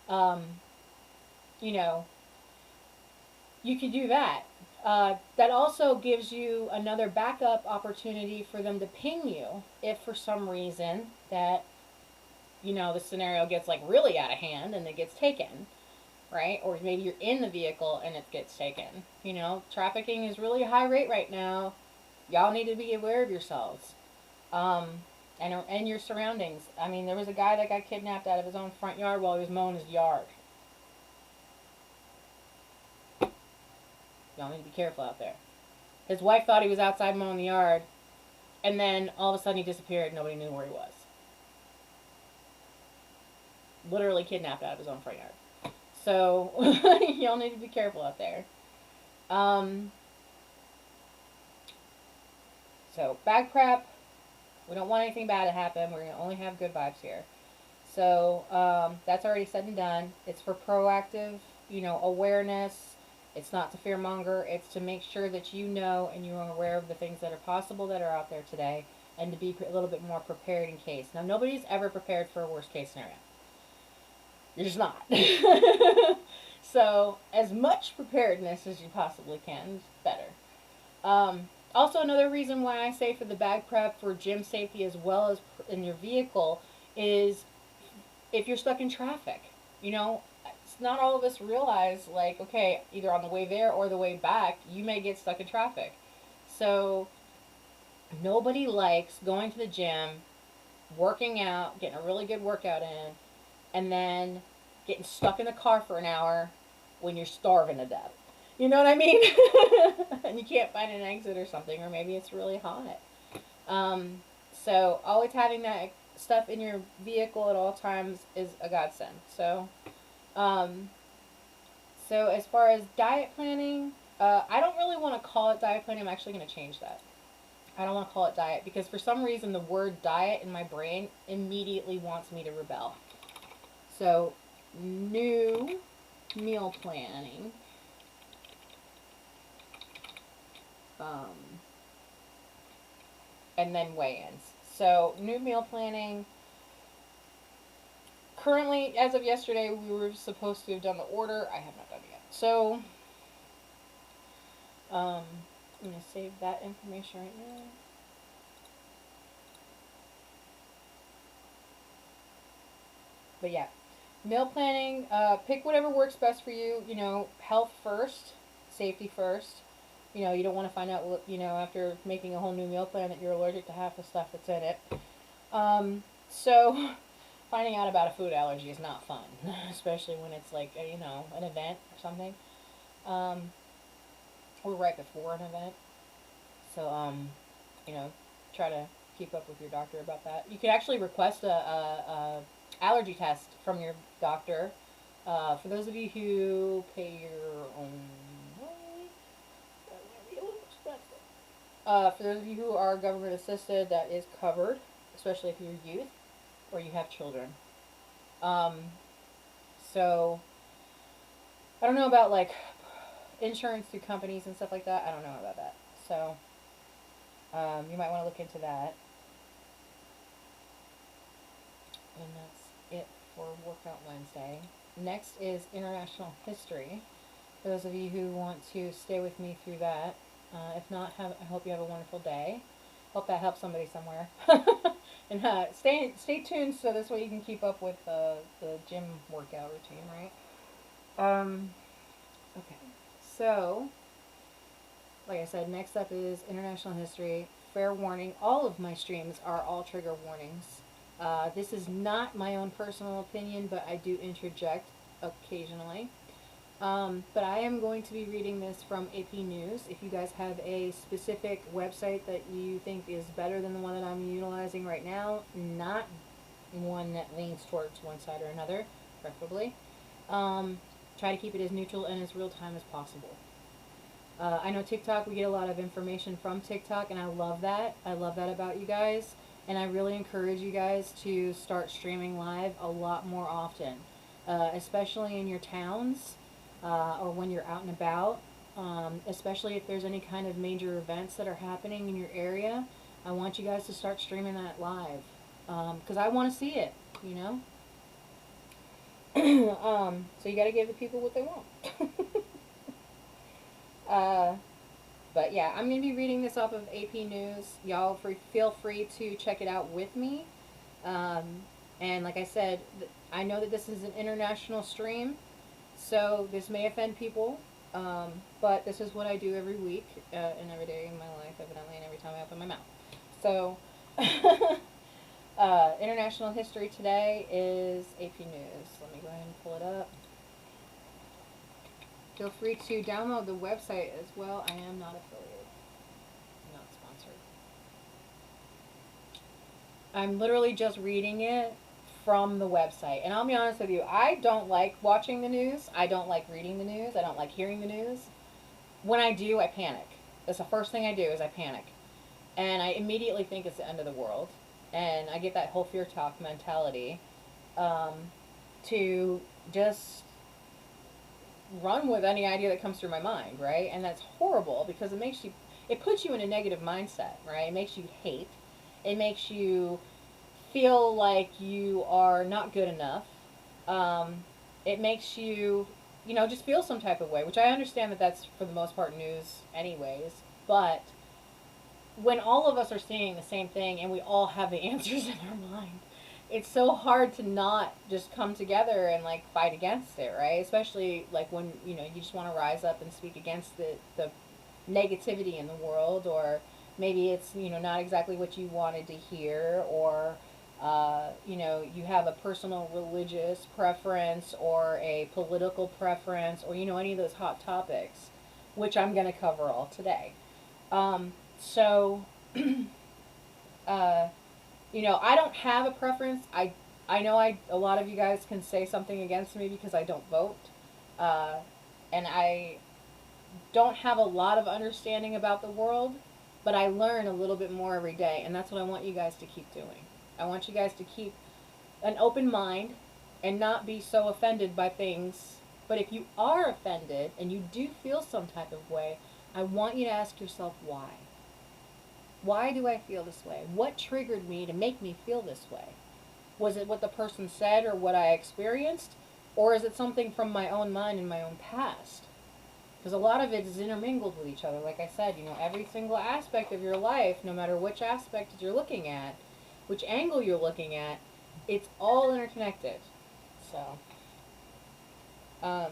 Speaker 1: you know, you can do that. That also gives you another backup opportunity for them to ping you if for some reason that, you know, the scenario gets like really out of hand and it gets taken, right? Or maybe you're in the vehicle and it gets taken. You know, trafficking is really high rate right now. Y'all need to be aware of yourselves. And your surroundings. I mean, there was a guy that got kidnapped out of his own front yard while he was mowing his yard. Y'all need to be careful out there. His wife thought he was outside mowing the yard, and then all of a sudden he disappeared and nobody knew where he was. Literally kidnapped out of his own front yard. So, y'all need to be careful out there. So, bag prep, We don't want anything bad to happen. We're going to only have good vibes here. So that's already said and done. It's for proactive, awareness. It's not to fearmonger. It's to make sure that you know and you are aware of the things that are possible that are out there today, and to be a little bit more prepared in case. Now, nobody's ever prepared for a worst case scenario. You're just not. So, as much preparedness as you possibly can is better. Also, another reason why I say for the bag prep for gym safety as well as in your vehicle is if you're stuck in traffic. It's not all of us realize, like, okay, either on the way there or the way back, you may get stuck in traffic. So, nobody likes going to the gym, working out, getting a really good workout in, and then getting stuck in the car for an hour when you're starving to death. You know what I mean? And you can't find an exit or something, or maybe it's really hot. So always having that stuff in your vehicle at all times is a godsend. So as far as diet planning, I don't really want to call it diet planning. I'm actually going to change that. I don't want to call it diet because for some reason the word diet in my brain immediately wants me to rebel. So, new meal planning. And then weigh-ins. So, new meal planning. Currently, as of yesterday, we were supposed to have done the order. I have not done it yet. So, I'm going to save that information right now. But yeah, meal planning, pick whatever works best for you. Health first, safety first. You don't want to find out, after making a whole new meal plan that you're allergic to half the stuff that's in it. So finding out about a food allergy is not fun, especially when it's like, an event or something. Or right before an event. So, try to keep up with your doctor about that. You can actually request a allergy test from your doctor. For those of you who pay your own money, that might be a little expensive. For those of you who are government assisted, that is covered, especially if you're youth or you have children. So I don't know about like insurance through companies and stuff like that. I don't know about that. So you might want to look into that. And that's it for Workout Wednesday. Next is International History. For those of you who want to stay with me through that. If not, I hope you have a wonderful day. Hope that helps somebody somewhere. And stay tuned so this way you can keep up with the gym workout routine, right? Okay. So, like I said, next up is International History. Fair warning, all of my streams are all trigger warnings. This is not my own personal opinion, but I do interject occasionally. But I am going to be reading this from AP News. If you guys have a specific website that you think is better than the one that I'm utilizing right now, not one that leans towards one side or another, preferably, try to keep it as neutral and as real time as possible. I know TikTok, we get a lot of information from TikTok, and I love that. I love that about you guys. And I really encourage you guys to start streaming live a lot more often, especially in your towns or when you're out and about, especially if there's any kind of major events that are happening in your area. I want you guys to start streaming that live because I want to see it, So you got to give the people what they want. But yeah, I'm going to be reading this off of AP News. Y'all feel free to check it out with me. And like I said, I know that this is an international stream, so this may offend people, but this is what I do every week and every day in my life, evidently, and every time I open my mouth. So, International History today is AP News. Let me go ahead and pull it up. Feel free to download the website as well. I am not affiliated. I'm not sponsored. I'm literally just reading it from the website. And I'll be honest with you, I don't like watching the news. I don't like reading the news. I don't like hearing the news. When I do, I panic. That's the first thing I do is I panic. And I immediately think it's the end of the world. and I get that whole fear talk mentality, um, to just run with any idea that comes through my mind, right? And that's horrible because it puts you in a negative mindset, right? It makes you hate. It makes you feel like you are not good enough. Um, it makes you, just feel some type of way, which I understand that that's for the most part news, anyways. But when all of us are seeing the same thing and we all have the answers in our mind, it's so hard to not just come together and like fight against it, right? Especially like when you just want to rise up and speak against the negativity in the world, or maybe it's not exactly what you wanted to hear, or you have a personal religious preference or a political preference, or any of those hot topics, which I'm going to cover all today. So, uh, I don't have a preference. I know a lot of you guys can say something against me because I don't vote, uh, and I don't have a lot of understanding about the world, but I learn a little bit more every day, and that's what I want you guys to keep doing. I want you guys to keep an open mind and not be so offended by things. But if you are offended and you do feel some type of way, I want you to ask yourself why. Why do I feel this way? What triggered me to make me feel this way? Was it what the person said or what I experienced? Or is it something from my own mind and my own past? Because a lot of it is intermingled with each other. Like I said, every single aspect of your life, no matter which aspect you're looking at, which angle you're looking at, it's all interconnected. So, um,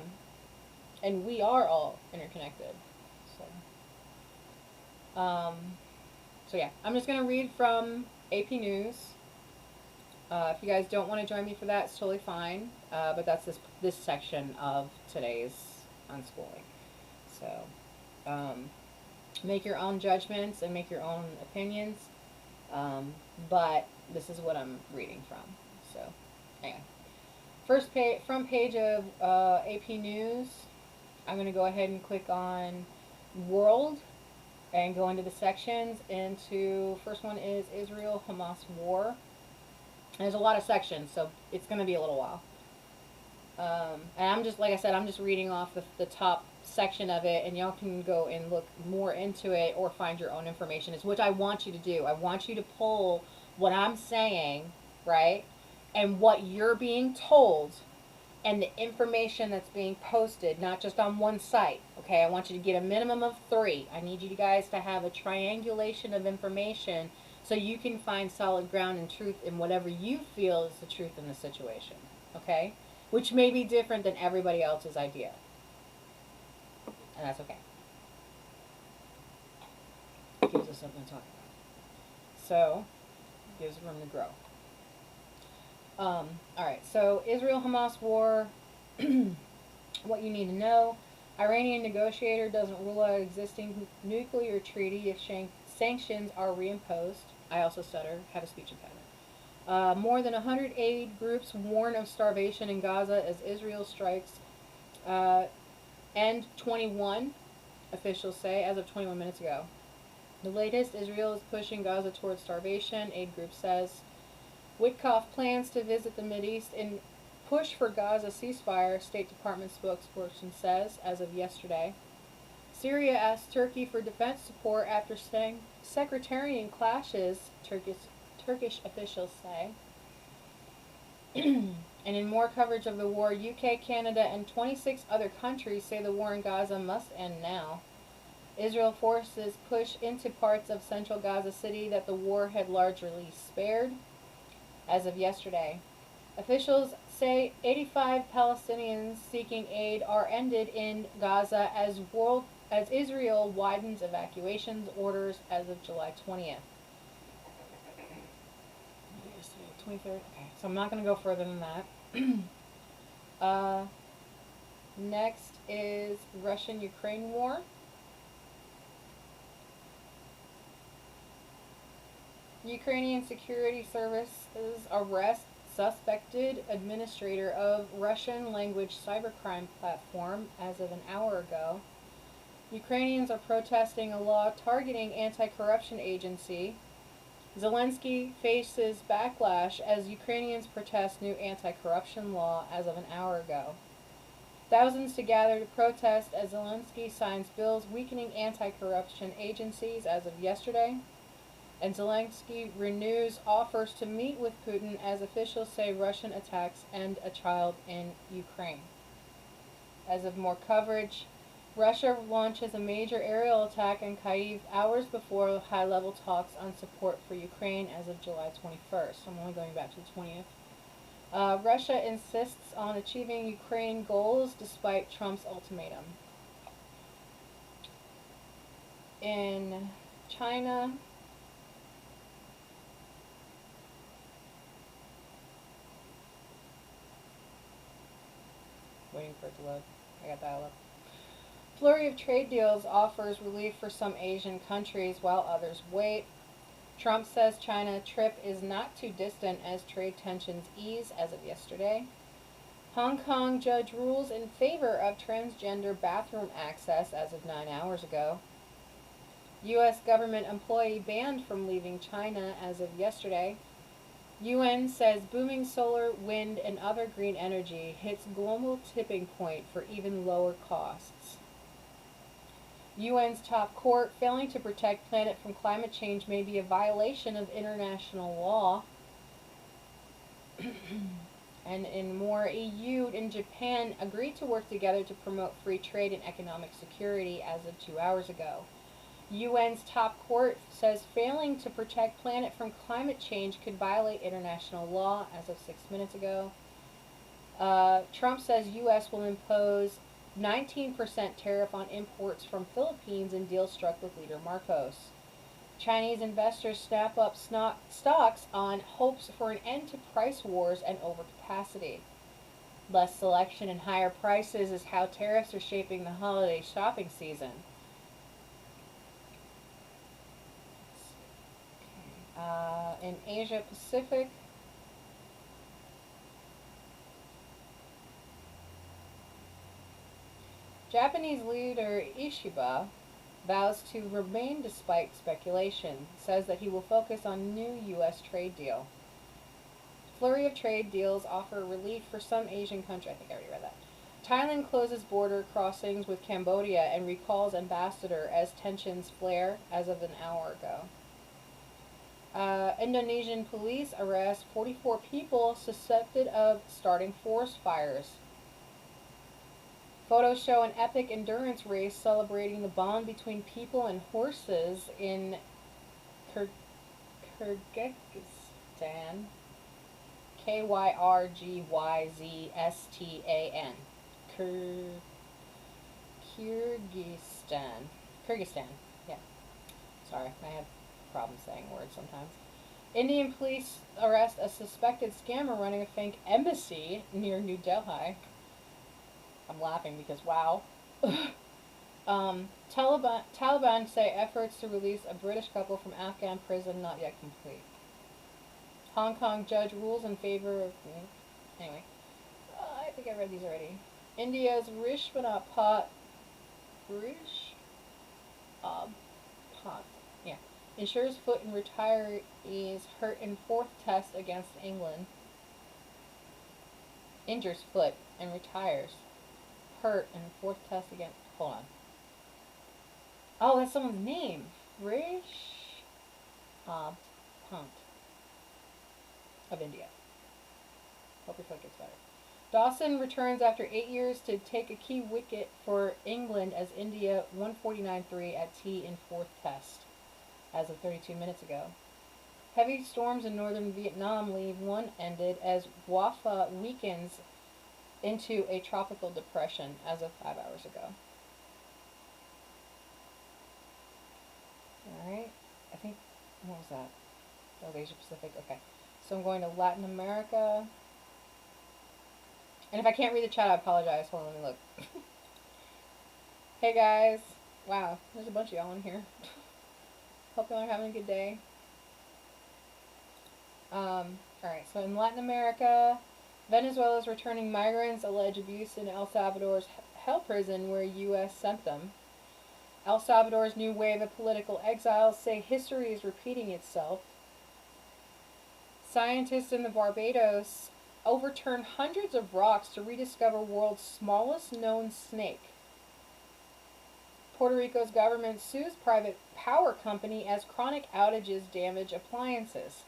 Speaker 1: and we are all interconnected. So, so yeah, I'm just gonna read from AP News. If you guys don't want to join me for that, it's totally fine. But that's this section of today's unschooling. So, make your own judgments and make your own opinions. But this is what I'm reading from. So, anyway, first front page of AP News. I'm going to go ahead and click on World and go into the sections. First one is Israel Hamas war. And there's a lot of sections, so it's going to be a little while. And I'm just, like I said, I'm just reading off the top section of it, and y'all can go and look more into it or find your own information. Is what I want you to do. I want you to pull what I'm saying, right, and what you're being told, and the information that's being posted, not just on one site. Okay, I want you to get a minimum of 3. I need you guys to have a triangulation of information so you can find solid ground and truth in whatever you feel is the truth in the situation. Okay? Which may be different than everybody else's idea. And that's okay. It gives us something to talk about. So, gives room to grow. Alright, so Israel-Hamas war, what you need to know. Iranian negotiator doesn't rule out existing nuclear treaty if sanctions are reimposed. I also stutter, have a speech impediment. More than 100 aid groups warn of starvation in Gaza as Israel strikes. End 21, officials say, as of 21 minutes ago. The latest, Israel is pushing Gaza towards starvation, aid group says. Witkoff plans to visit the Mideast and push for Gaza ceasefire, State Department spokesperson says, as of yesterday. Syria asked Turkey for defense support after sectarian clashes, Turkish officials say. And in more coverage of the war, UK, Canada, and 26 other countries say the war in Gaza must end now. Israel forces push into parts of central Gaza City that the war had largely spared. As of yesterday, officials say 85 Palestinians seeking aid are ended in Gaza as Israel widens evacuations orders as of July 20th. 23rd. Okay, so I'm not going to go further than that. Next is Russian-Ukraine war. Ukrainian security services arrest suspected administrator of Russian language cybercrime platform as of an hour ago. Ukrainians are protesting a law targeting anti-corruption agency Zelensky faces backlash as Ukrainians protest new anti-corruption law as of an hour ago. Thousands to gather to protest as Zelensky signs bills weakening anti-corruption agencies as of yesterday. And Zelensky renews offers to meet with Putin as officials say Russian attacks end a child in Ukraine. As of more coverage, Russia launches a major aerial attack in Kyiv hours before high-level talks on support for Ukraine as of July 21st. I'm only going back to the 20th. Russia insists on achieving Ukraine goals despite Trump's ultimatum. In China, waiting for it to load. I got dial up. Flurry of trade deals offers relief for some Asian countries while others wait. Trump says China trip is not too distant as trade tensions ease as of yesterday. Hong Kong judge rules in favor of transgender bathroom access as of 9 hours ago. U.S. government employee banned from leaving China as of yesterday. UN says booming solar, wind, and other green energy hits global tipping point for even lower costs. UN's top court failing to protect planet from climate change may be a violation of international law. And in more, EU and Japan agreed to work together to promote free trade and economic security as of 2 hours ago. UN's top court says failing to protect planet from climate change could violate international law as of 6 minutes ago. Trump says U.S. will impose 19% tariff on imports from Philippines in deal struck with leader Marcos. Chinese investors snap up stocks on hopes for an end to price wars and overcapacity. Less selection and higher prices is how tariffs are shaping the holiday shopping season. In Asia Pacific, Japanese leader Ishiba vows to remain despite speculation, says that he will focus on new U.S. trade deal. Flurry of trade deals offer relief for some Asian countries. I think I already read that. Thailand closes border crossings with Cambodia and recalls ambassador as tensions flare as of an hour ago. Indonesian police arrest 44 people suspected of starting forest fires. Photos show an epic endurance race celebrating the bond between people and horses in Kyrgyzstan. Kyrgyzstan. Kyrgyzstan. Yeah. Sorry, I have problems saying words sometimes. Indian police arrest a suspected scammer running a fake embassy near New Delhi. I'm laughing because wow. Taliban say efforts to release a British couple from Afghan prison not yet complete. Hong Kong judge rules in favor of... Anyway. I think I read these already. India's Rishwanath ensures foot and retirees hurt in fourth test against England. Injures foot and retires. Hurt in fourth test against... Hold on. Oh, that's someone's name. Rish Pant of India. Hope your foot gets better. Dawson returns after 8 years to take a key wicket for England as India 149-3 at tea in fourth test, as of 32 minutes ago. Heavy storms in northern Vietnam leave one ended as Wafa weakens into a tropical depression as of 5 hours ago. Alright, I think, what was that? Oh, Asia Pacific, okay. So I'm going to Latin America. And if I can't read the chat, I apologize. Hold on, let me look. Hey guys. Wow, there's a bunch of y'all in here. Hope y'all are having a good day. Alright, so in Latin America, Venezuela's returning migrants allege abuse in El Salvador's hell prison where U.S. sent them. El Salvador's new wave of political exiles say history is repeating itself. Scientists in the Barbados overturned hundreds of rocks to rediscover world's smallest known snake. Puerto Rico's government sues private power company as chronic outages damage appliances.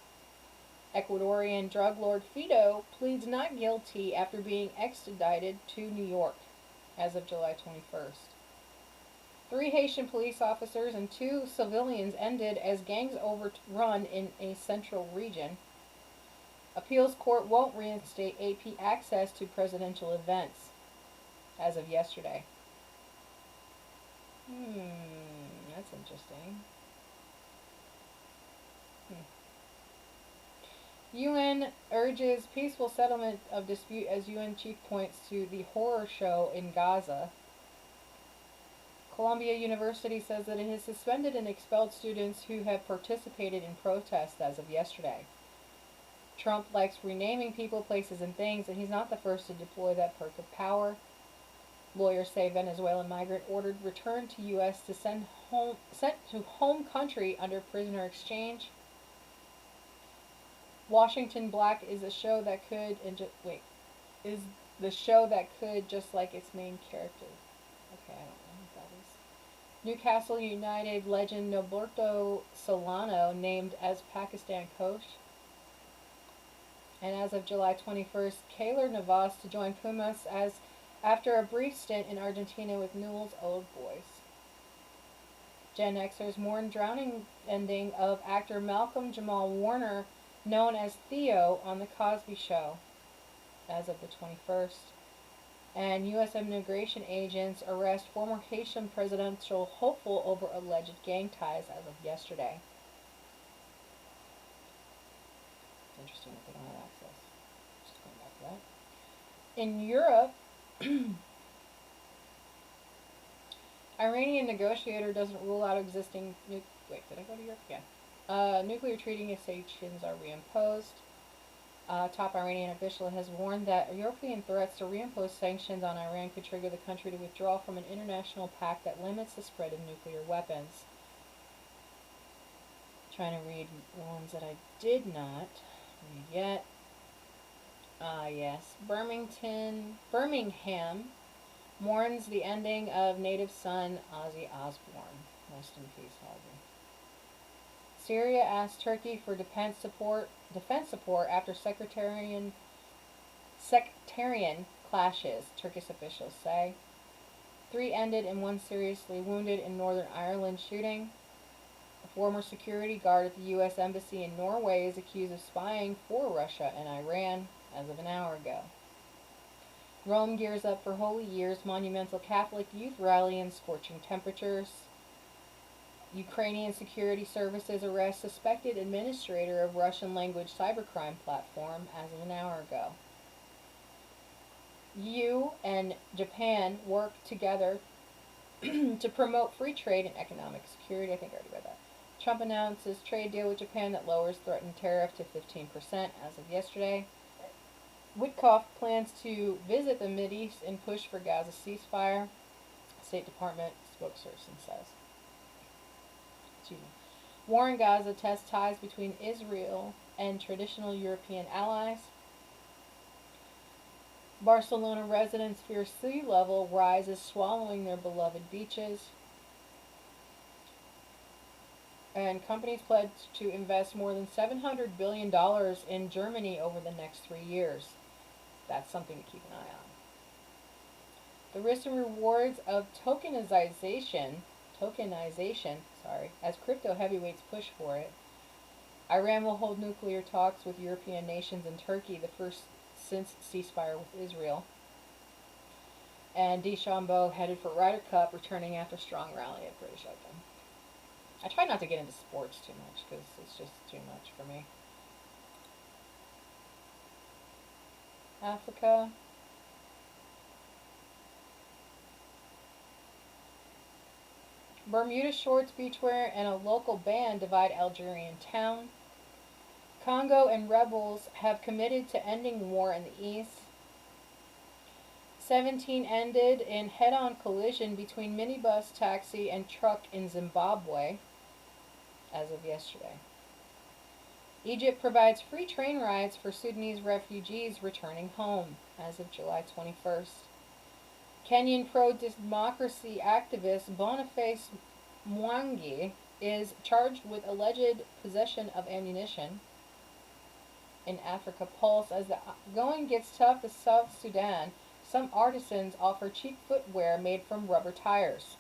Speaker 1: Ecuadorian drug lord Fido pleads not guilty after being extradited to New York as of July 21st. 3 Haitian police officers and 2 civilians ended as gangs overrun in a central region. Appeals court won't reinstate AP access to presidential events as of yesterday. That's interesting. UN urges peaceful settlement of dispute as UN chief points to the horror show in Gaza. Columbia University says that it has suspended and expelled students who have participated in protests as of yesterday. Trump likes renaming people, places, and things, and he's not the first to deploy that perk of power. Lawyers say Venezuelan migrant ordered returned to U.S. to sent to home country under prisoner exchange. Washington Black is a show that could is the show that could just like its main character. Okay, I don't know what that is. Newcastle United legend Noberto Solano named as Pakistan coach. And as of July 21st, Keylor Navas to join Pumas as after a brief stint in Argentina with Newell's Old Boys. Gen Xers mourn drowning ending of actor Malcolm Jamal Warner, known as Theo, on The Cosby Show, as of the 21st. And U.S. immigration agents arrest former Haitian presidential hopeful over alleged gang ties as of yesterday. Interesting that they don't have access. Just going back to that. In Europe, Iranian negotiator doesn't rule out existing... did I go to Europe? Yeah. Nuclear treaty sanctions are reimposed. Top Iranian official has warned that European threats to reimpose sanctions on Iran could trigger the country to withdraw from an international pact that limits the spread of nuclear weapons. Trying to read ones that I did not read yet. Yes. Birmingham mourns the ending of native son Ozzy Osbourne. Rest in peace, Ozzy. Syria asks Turkey for defense support after sectarian clashes, Turkish officials say. 3 ended and 1 seriously wounded in Northern Ireland shooting. A former security guard at the U.S. Embassy in Norway is accused of spying for Russia and Iran as of an hour ago. Rome gears up for Holy Year's monumental Catholic youth rally in scorching temperatures. Ukrainian security services arrest suspected administrator of Russian language cybercrime platform as of an hour ago. EU and Japan work together to promote free trade and economic security. I think I already read that. Trump announces trade deal with Japan that lowers threatened tariff to 15% as of yesterday. Witkoff plans to visit the Mideast and push for Gaza ceasefire, State Department spokesperson says. War in Gaza tests ties between Israel and traditional European allies. Barcelona residents fear sea level rises swallowing their beloved beaches. And companies pledge to invest more than $700 billion in Germany over the next 3 years. That's something to keep an eye on. The risks and rewards of tokenization, as crypto heavyweights push for it. Iran will hold nuclear talks with European nations and Turkey, the first since ceasefire with Israel. And DeChambeau headed for Ryder Cup, returning after strong rally at British Open. I try not to get into sports too much because it's just too much for me. Africa. Bermuda shorts, beachwear, and a local band divide Algerian town. Congo and rebels have committed to ending war in the east. 17 ended in head-on collision between minibus, taxi, and truck in Zimbabwe as of yesterday. Egypt provides free train rides for Sudanese refugees returning home as of July 21st. Kenyan pro-democracy activist Boniface Mwangi is charged with alleged possession of ammunition. In Africa Pulse, as the going gets tough in South Sudan, some artisans offer cheap footwear made from rubber tires.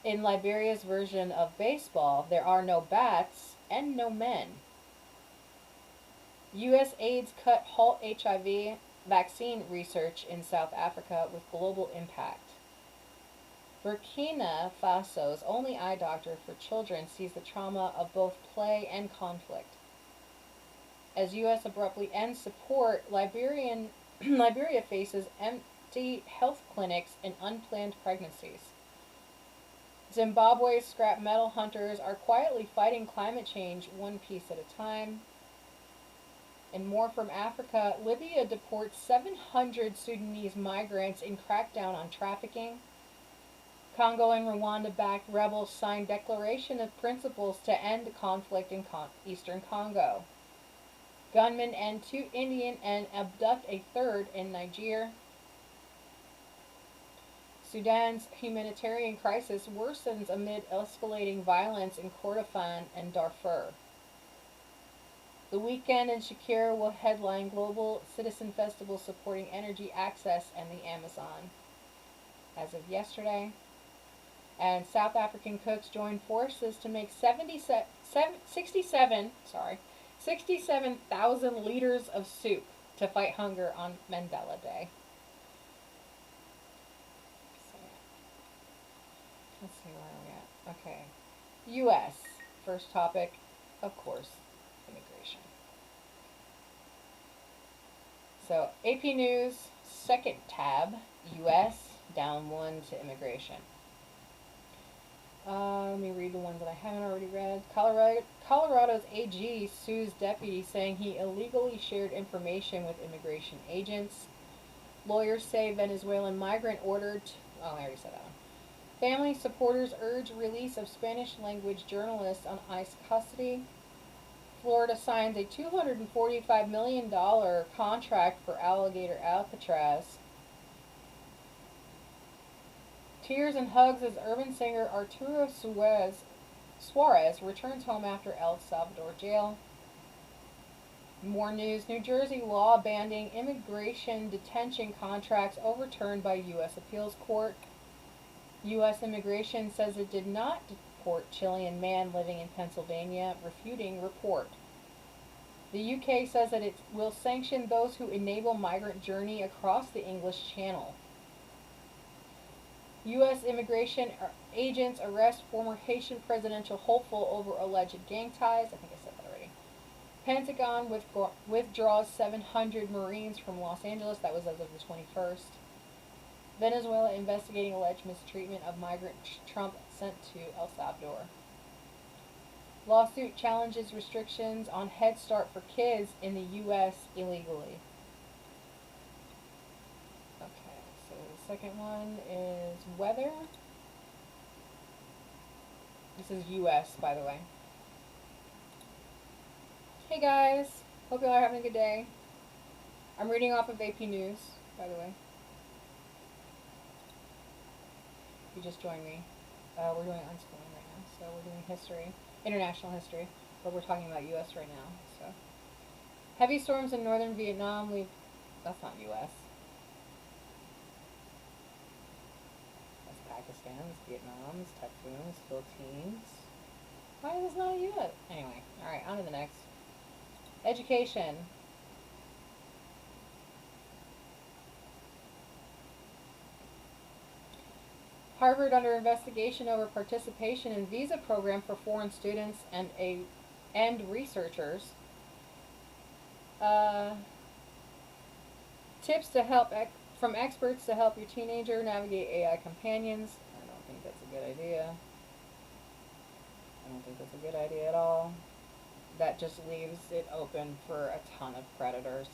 Speaker 1: In Liberia's version of baseball, there are no bats and no men. U.S. aides cut halt HIV vaccine research in South Africa with global impact. Burkina Faso's only eye doctor for children sees the trauma of both play and conflict. As U.S. abruptly ends support, Liberia faces empty health clinics and unplanned pregnancies. Zimbabwe's scrap metal hunters are quietly fighting climate change one piece at a time. And more from Africa, Libya deports 700 Sudanese migrants in crackdown on trafficking. Congo and Rwanda-backed rebels signed declaration of principles to end conflict in eastern Congo. Gunmen end 2 Indian and abduct a third in Niger. Sudan's humanitarian crisis worsens amid escalating violence in Kordofan and Darfur. The Weekend and Shakira will headline global citizen festival supporting energy access and the Amazon as of yesterday. And South African cooks join forces to make 67,000 liters of soup to fight hunger on Mandela Day. So, let's see where are we at. Okay. U.S. First topic, of course, immigration. So, AP News, second tab, U.S., down 1 to immigration. Let me read the ones that I haven't already read. Colorado's AG sues deputy saying he illegally shared information with immigration agents. Lawyers say Venezuelan migrant ordered... I already said that one. Family supporters urge release of Spanish-language journalists on ICE custody. Florida signs a $245 million contract for alligator Alcatraz. Tears and hugs as urban singer Arturo Suarez returns home after El Salvador jail. More news. New Jersey law banning immigration detention contracts overturned by U.S. Appeals Court. U.S. immigration says it did not deport Chilean man living in Pennsylvania, refuting report. The UK says that it will sanction those who enable migrant journey across the English Channel. U.S. immigration agents arrest former Haitian presidential hopeful over alleged gang ties. I think I said that already. Pentagon withdraws 700 Marines from Los Angeles. That was as of the 21st. Venezuela investigating alleged mistreatment of migrant Trump sent to El Salvador. Lawsuit challenges restrictions on Head Start for kids in the U.S. illegally. Okay, so the second one is weather. This is U.S., by the way. Hey guys, hope you all are having a good day. I'm reading off of AP News, by the way. You just joined me. We're doing unschooling right now, so we're doing history, international history, but we're talking about U.S. right now. So, heavy storms in northern Vietnam leave. That's not U.S. That's Pakistan's, Vietnam's, typhoons, Philippines. Why is this not a U.S.? Anyway, all right, on to the next. Education. Harvard under investigation over participation in visa program for foreign students and researchers. Tips to help from experts to help your teenager navigate AI companions. I don't think that's a good idea. I don't think that's a good idea at all. That just leaves it open for a ton of predators.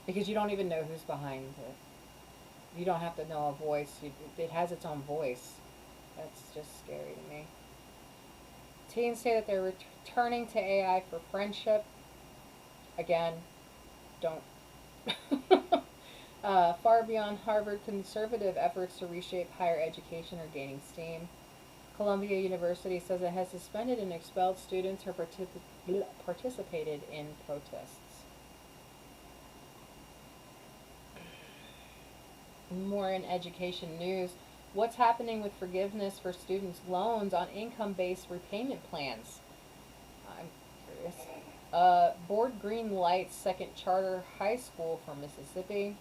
Speaker 1: Because you don't even know who's behind it. You don't have to know a voice. It has its own voice. That's just scary to me. Teens say that they're returning to AI for friendship. Again, don't. Far beyond Harvard, conservative efforts to reshape higher education are gaining steam. Columbia University says it has suspended and expelled students who participated in protests. More in education news. What's happening with forgiveness for students' loans on income-based repayment plans? I'm curious. Board green lights second charter high school for Mississippi.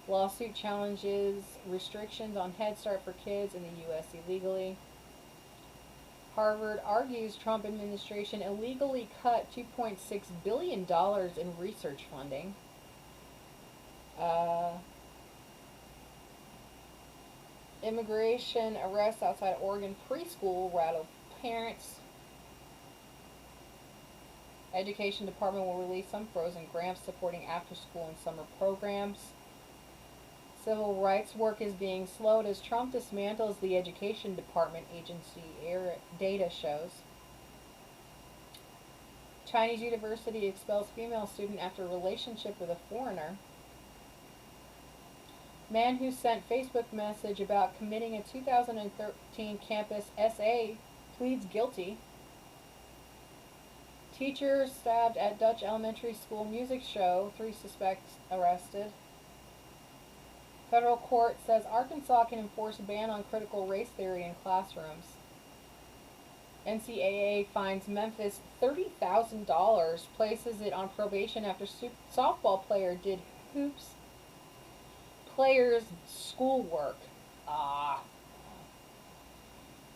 Speaker 1: Lawsuit challenges restrictions on Head Start for kids in the U.S. illegally. Harvard argues Trump administration illegally cut $2.6 billion in research funding. Immigration arrests outside Oregon preschool rattle parents. Education Department will release some frozen grants supporting after-school and summer programs. Civil rights work is being slowed as Trump dismantles the Education Department agency, data shows. Chinese university expels female student after relationship with a foreigner. Man who sent Facebook message about committing a 2013 campus SA pleads guilty. Teacher stabbed at Dutch elementary school music show. 3 suspects arrested. Federal court says Arkansas can enforce a ban on critical race theory in classrooms. NCAA fines Memphis $30,000, places it on probation after softball player did hoops players' schoolwork.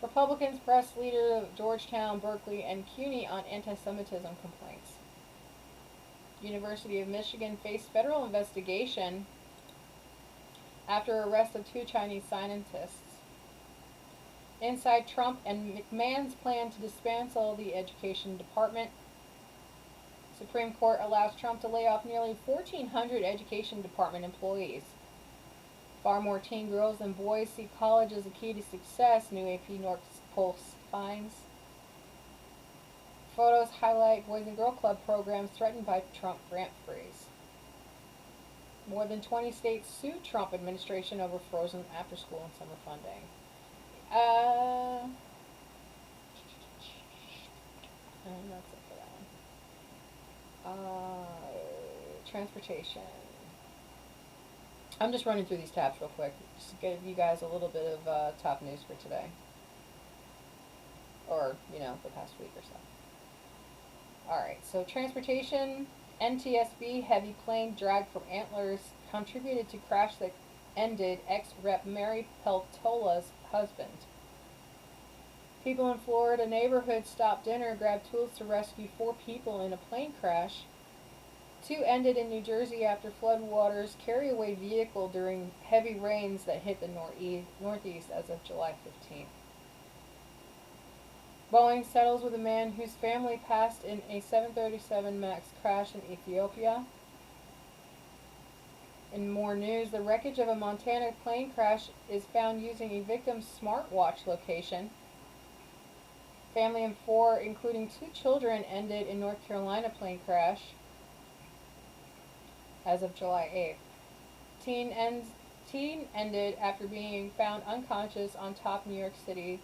Speaker 1: Republicans press leader of Georgetown, Berkeley, and CUNY on anti-Semitism complaints. University of Michigan faced federal investigation after arrest of 2 Chinese scientists. Inside Trump and McMahon's plan to dismantle the Education Department. Supreme Court allows Trump to lay off nearly 1,400 Education Department employees. Far more teen girls than boys see college as a key to success, new AP North poll finds. Photos highlight Boys and Girl Club programs threatened by Trump grant freeze. More than 20 states sued Trump administration over frozen after-school and summer funding. And that's it for that one. Transportation. I'm just running through these tabs real quick, just to give you guys a little bit of top news for today. Or, the past week or so. Alright, so transportation, NTSB heavy plane dragged from Antlers contributed to crash that ended ex-rep Mary Peltola's husband. People in Florida neighborhood stopped dinner, grabbed tools to rescue 4 people in a plane crash. 2 ended in New Jersey after floodwaters carry away vehicle during heavy rains that hit the northeast as of July 15th. Boeing settles with a man whose family passed in a 737 MAX crash in Ethiopia. In more news, the wreckage of a Montana plane crash is found using a victim's smartwatch location. Family of 4, including 2 children, ended in North Carolina plane crash as of July 8th. Teen ended after being found unconscious on top New York City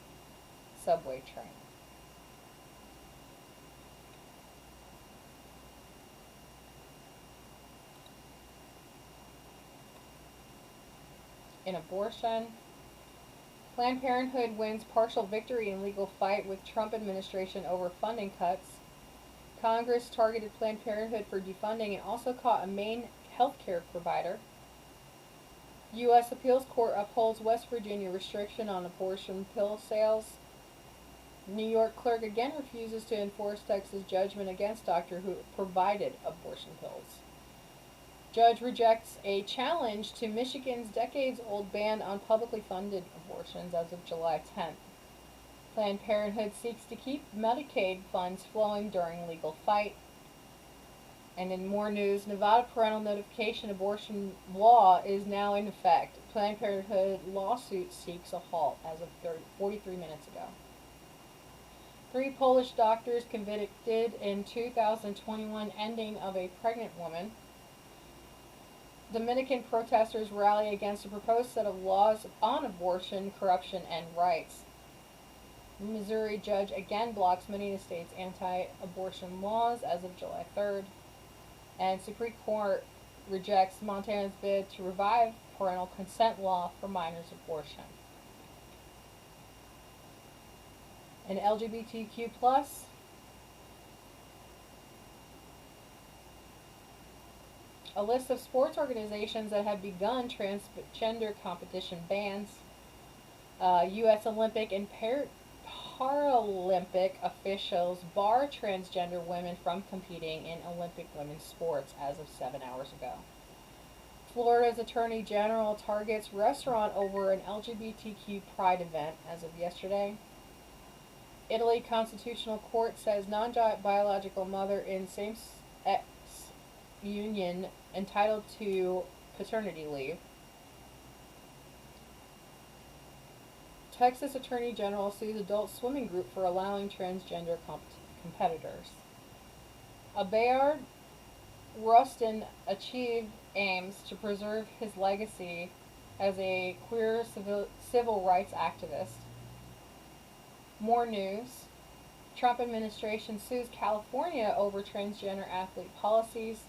Speaker 1: subway train. In abortion, Planned Parenthood wins partial victory in legal fight with Trump administration over funding cuts. Congress targeted Planned Parenthood for defunding and also caught a main healthcare provider. U.S. Appeals Court upholds West Virginia restriction on abortion pill sales. New York clerk again refuses to enforce Texas judgment against doctor who provided abortion pills. Judge rejects a challenge to Michigan's decades-old ban on publicly funded abortions as of July 10th. Planned Parenthood seeks to keep Medicaid funds flowing during legal fight. And in more news, Nevada parental notification abortion law is now in effect. Planned Parenthood lawsuit seeks a halt as of 43 minutes ago. 3 Polish doctors convicted in 2021 ending of a pregnant woman. Dominican protesters rally against a proposed set of laws on abortion, corruption, and rights. Missouri judge again blocks many of the state's anti-abortion laws as of July 3rd. And Supreme Court rejects Montana's bid to revive parental consent law for minors' abortion. And LGBTQ plus, a list of sports organizations that have begun transgender competition bans. U.S. Olympic and Paralympic officials bar transgender women from competing in Olympic women's sports as of 7 hours ago. Florida's Attorney General targets restaurant over an LGBTQ pride event as of yesterday. Italy Constitutional Court says non-biological mother in same-sex union entitled to paternity leave. Texas Attorney General sues adult swimming group for allowing transgender competitors. A Bayard Rustin aims to preserve his legacy as a queer civil rights activist. More news. Trump administration sues California over transgender athlete policies.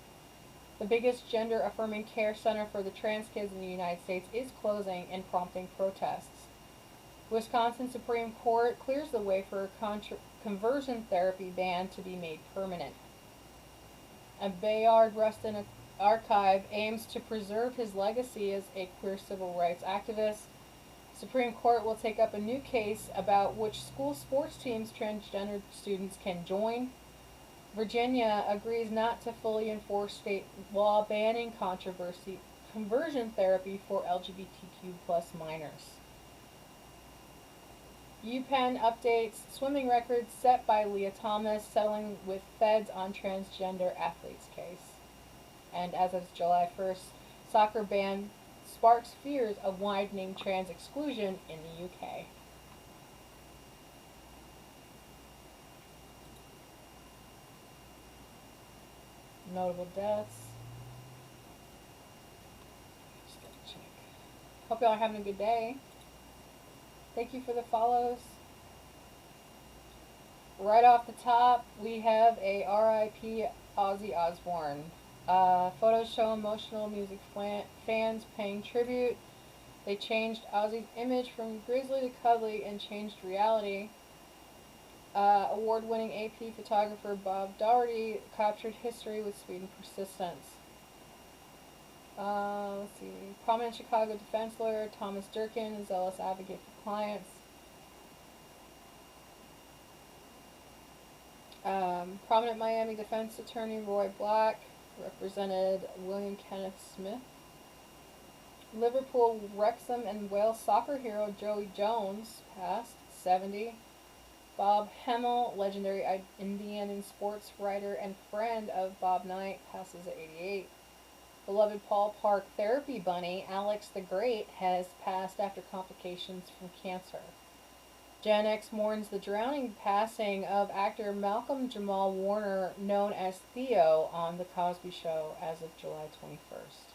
Speaker 1: The biggest gender-affirming care center for the trans kids in the United States is closing and prompting protests. Wisconsin Supreme Court clears the way for a conversion therapy ban to be made permanent. A Bayard Rustin archive aims to preserve his legacy as a queer civil rights activist. Supreme Court will take up a new case about which school sports teams transgender students can join. Virginia agrees not to fully enforce state law banning conversion therapy for LGBTQ plus minors. UPenn updates swimming records set by Leah Thomas, settling with feds on transgender athletes case. And as of July 1st, soccer ban sparks fears of widening trans exclusion in the UK. Notable deaths. Just gotta check. Hope y'all are having a good day. Thank you for the follows. Right off the top, we have a R.I.P. Ozzy Osbourne. Photos show emotional music fans paying tribute. They changed Ozzy's image from grizzly to cuddly and changed reality. Award-winning AP photographer Bob Doherty captured history with speed and persistence. Let's see. Prominent Chicago defense lawyer Thomas Durkin, a zealous advocate for clients. Prominent Miami defense attorney Roy Black represented William Kenneth Smith. Liverpool, Wrexham, and Wales soccer hero Joey Jones passed, 70. Bob Hemmel, legendary Indian sports writer and friend of Bob Knight, passes at 88. Beloved Paul Park therapy bunny Alex the Great has passed after complications from cancer. Gen X mourns the drowning passing of actor Malcolm Jamal Warner, known as Theo, on The Cosby Show as of July 21st.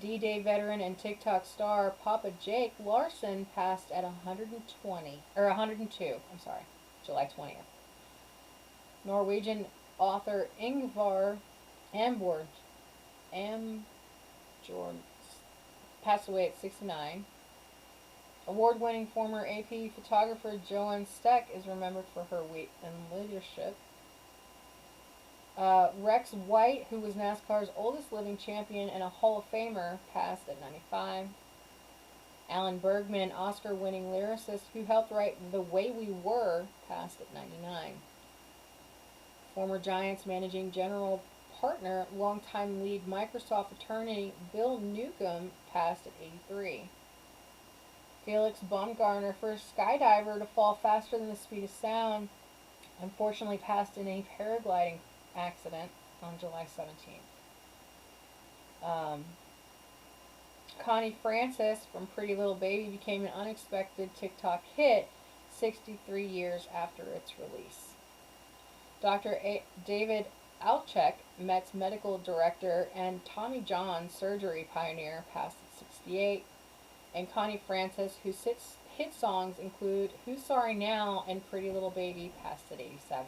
Speaker 1: D-Day veteran and TikTok star Papa Jake Larson passed at 102, July 20th. Norwegian author Ingvar Ambjorn passed away at 69. Award-winning former AP photographer Joan Steck is remembered for her weight and leadership. Rex White, who was NASCAR's oldest living champion and a Hall of Famer, passed at 95. Alan Bergman, Oscar-winning lyricist who helped write The Way We Were, passed at 99. Former Giants managing general partner, longtime lead Microsoft attorney Bill Newcomb, passed at 83. Felix Baumgartner, first skydiver to fall faster than the speed of sound, unfortunately passed in a paragliding accident on July 17th. Connie Francis from Pretty Little Baby became an unexpected TikTok hit 63 years after its release. David Altchek, Met's medical director and Tommy John surgery pioneer, passed at 68. And Connie Francis, whose hit songs include Who's Sorry Now and Pretty Little Baby, passed at 87.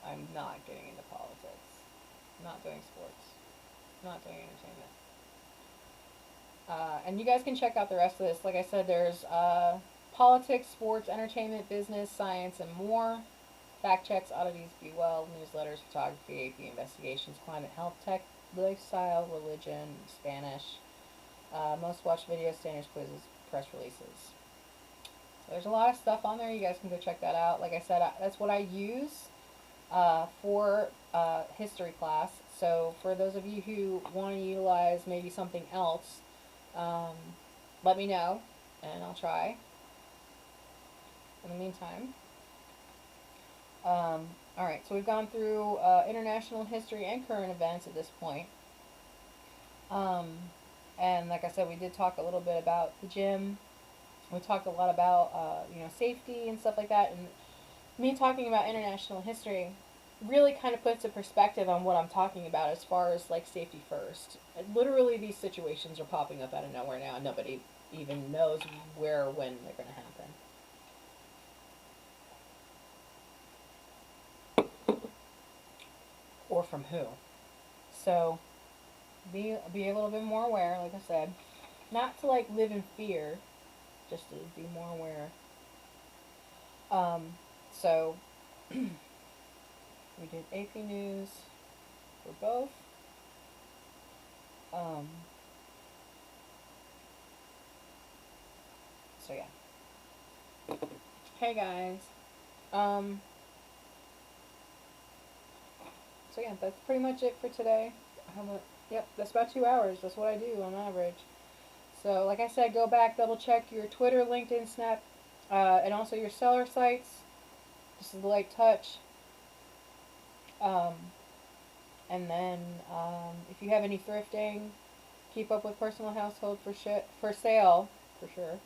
Speaker 1: I'm not getting into politics. Not doing sports. Not doing entertainment. And you guys can check out the rest of this. Like I said, there's politics, sports, entertainment, business, science, and more. Fact checks, oddities, be well, newsletters, photography, AP investigations, climate, health, tech, lifestyle, religion, Spanish, most watched videos, standards, quizzes, press releases. So there's a lot of stuff on there. You guys can go check that out. Like I said, that's what I use for history class. So for those of you who want to utilize maybe something else, let me know, and I'll try. In the meantime, alright, so we've gone through international history and current events at this point. And like I said, we did talk a little bit about the gym. We talked a lot about, safety and stuff like that. And me talking about international history really kind of puts a perspective on what I'm talking about as far as, like, safety first. Literally, these situations are popping up out of nowhere now, and nobody even knows where or when they're going to happen. Or from who. So, be a little bit more aware, like I said. Not to, like, live in fear, just to be more aware. So, we did AP News for both. So, yeah. Hey, guys. So, yeah, that's pretty much it for today. Yep, that's about 2 hours. That's what I do on average. So, like I said, go back, double check your Twitter, LinkedIn, Snap, and also your seller sites. This is the light touch. And then, if you have any thrifting, keep up with personal household for sale, for sure.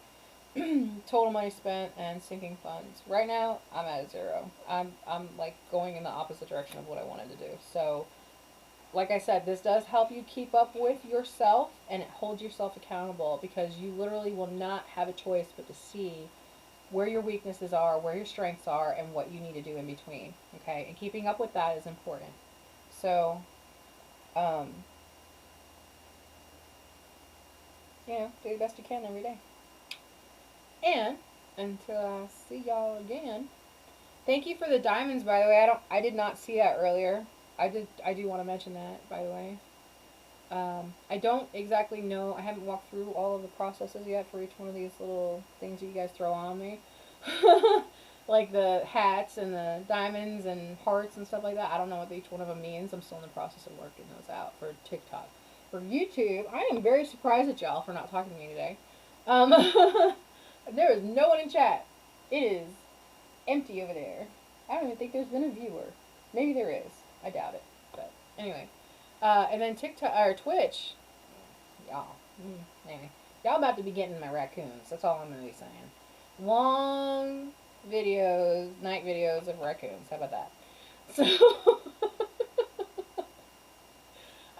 Speaker 1: Total money spent and sinking funds. Right now, I'm at a 0. I'm like going in the opposite direction of what I wanted to do. So, like I said, this does help you keep up with yourself and hold yourself accountable, because you literally will not have a choice but to see where your weaknesses are, where your strengths are, and what you need to do in between. Okay, and keeping up with that is important. So, do the best you can every day. And until I see y'all again, thank you for the diamonds, by the way. I did not see that earlier. I do want to mention that, by the way. I don't exactly know. I haven't walked through all of the processes yet for each one of these little things that you guys throw on me. Like the hats and the diamonds and hearts and stuff like that. I don't know what each one of them means. I'm still in the process of working those out for TikTok. For YouTube, I am very surprised at y'all for not talking to me today. There is no one in chat. It is empty over there. I don't even think there's been a viewer. Maybe there is. I doubt it. But anyway. And then TikTok or Twitch. Y'all. Anyway. Y'all about to be getting my raccoons. That's all I'm going to be saying. Long videos, night videos of raccoons. How about that? So,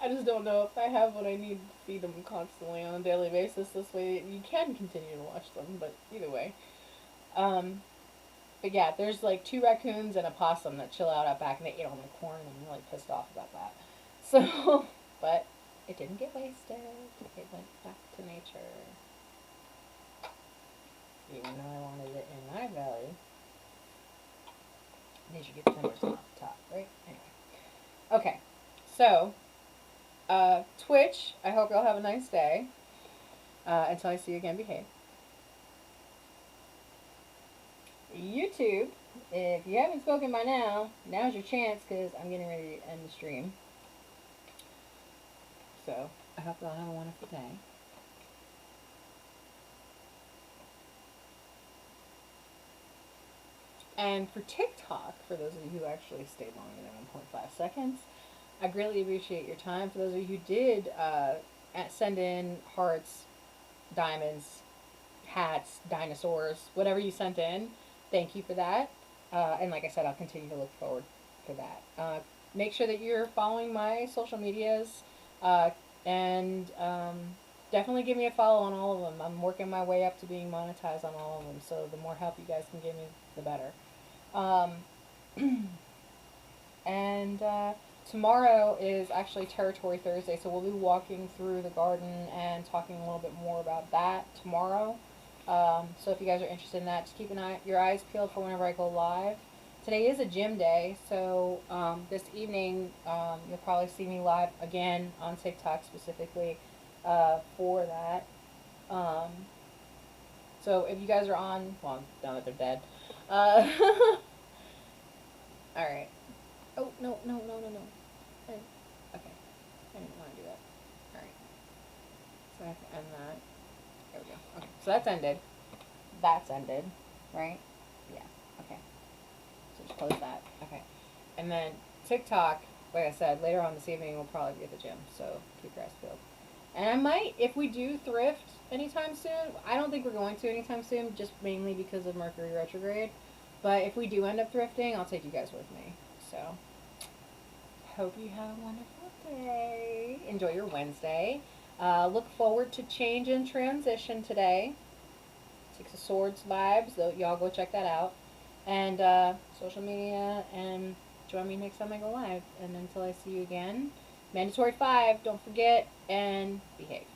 Speaker 1: I just don't know if I have what I need to feed them constantly on a daily basis. This way you can continue to watch them, but either way. But yeah, there's like 2 raccoons and a possum that chill out back, and they ate all my corn, and I'm really pissed off about that. So, but it didn't get wasted. It went back to nature. Even though I wanted it in my belly. These should get timbers off the top, right? Anyway. Okay. So, Twitch, I hope y'all have a nice day. Until I see you again, behave. YouTube, if you haven't spoken by now, now's your chance, because I'm getting ready to end the stream. So, I hope y'all have a wonderful day. And for TikTok, for those of you who actually stayed longer than 1.5 seconds, I greatly appreciate your time. For those of you who did send in hearts, diamonds, hats, dinosaurs, whatever you sent in, thank you for that. And like I said, I'll continue to look forward for that. Make sure that you're following my social medias, uh, and definitely give me a follow on all of them. I'm working my way up to being monetized on all of them, so the more help you guys can give me, the better. Um, and tomorrow is actually Territory Thursday, so we'll be walking through the garden and talking a little bit more about that tomorrow. So if you guys are interested in that, just keep your eyes peeled for whenever I go live. Today is a gym day, so this evening you'll probably see me live again on TikTok specifically for that. Um, so if you guys are on, well, now that they're dead. All right. Oh, no, no, no, no, no. Okay. I didn't want to do that. Alright. So I have to end that. There we go. Okay. So that's ended. That's ended. Right? Yeah. Okay. So just close that. Okay. And then TikTok, like I said, later on this evening we'll probably be at the gym. So keep your eyes peeled. And I might, if we do thrift anytime soon, I don't think we're going to anytime soon, just mainly because of Mercury retrograde. But if we do end up thrifting, I'll take you guys with me. So, hope you have a wonderful day. Enjoy your Wednesday. Look forward to Change and Transition today. Six of Swords vibes. So y'all go check that out. And social media, and join me next time I go live. And until I see you again, mandatory 5, don't forget, and behave.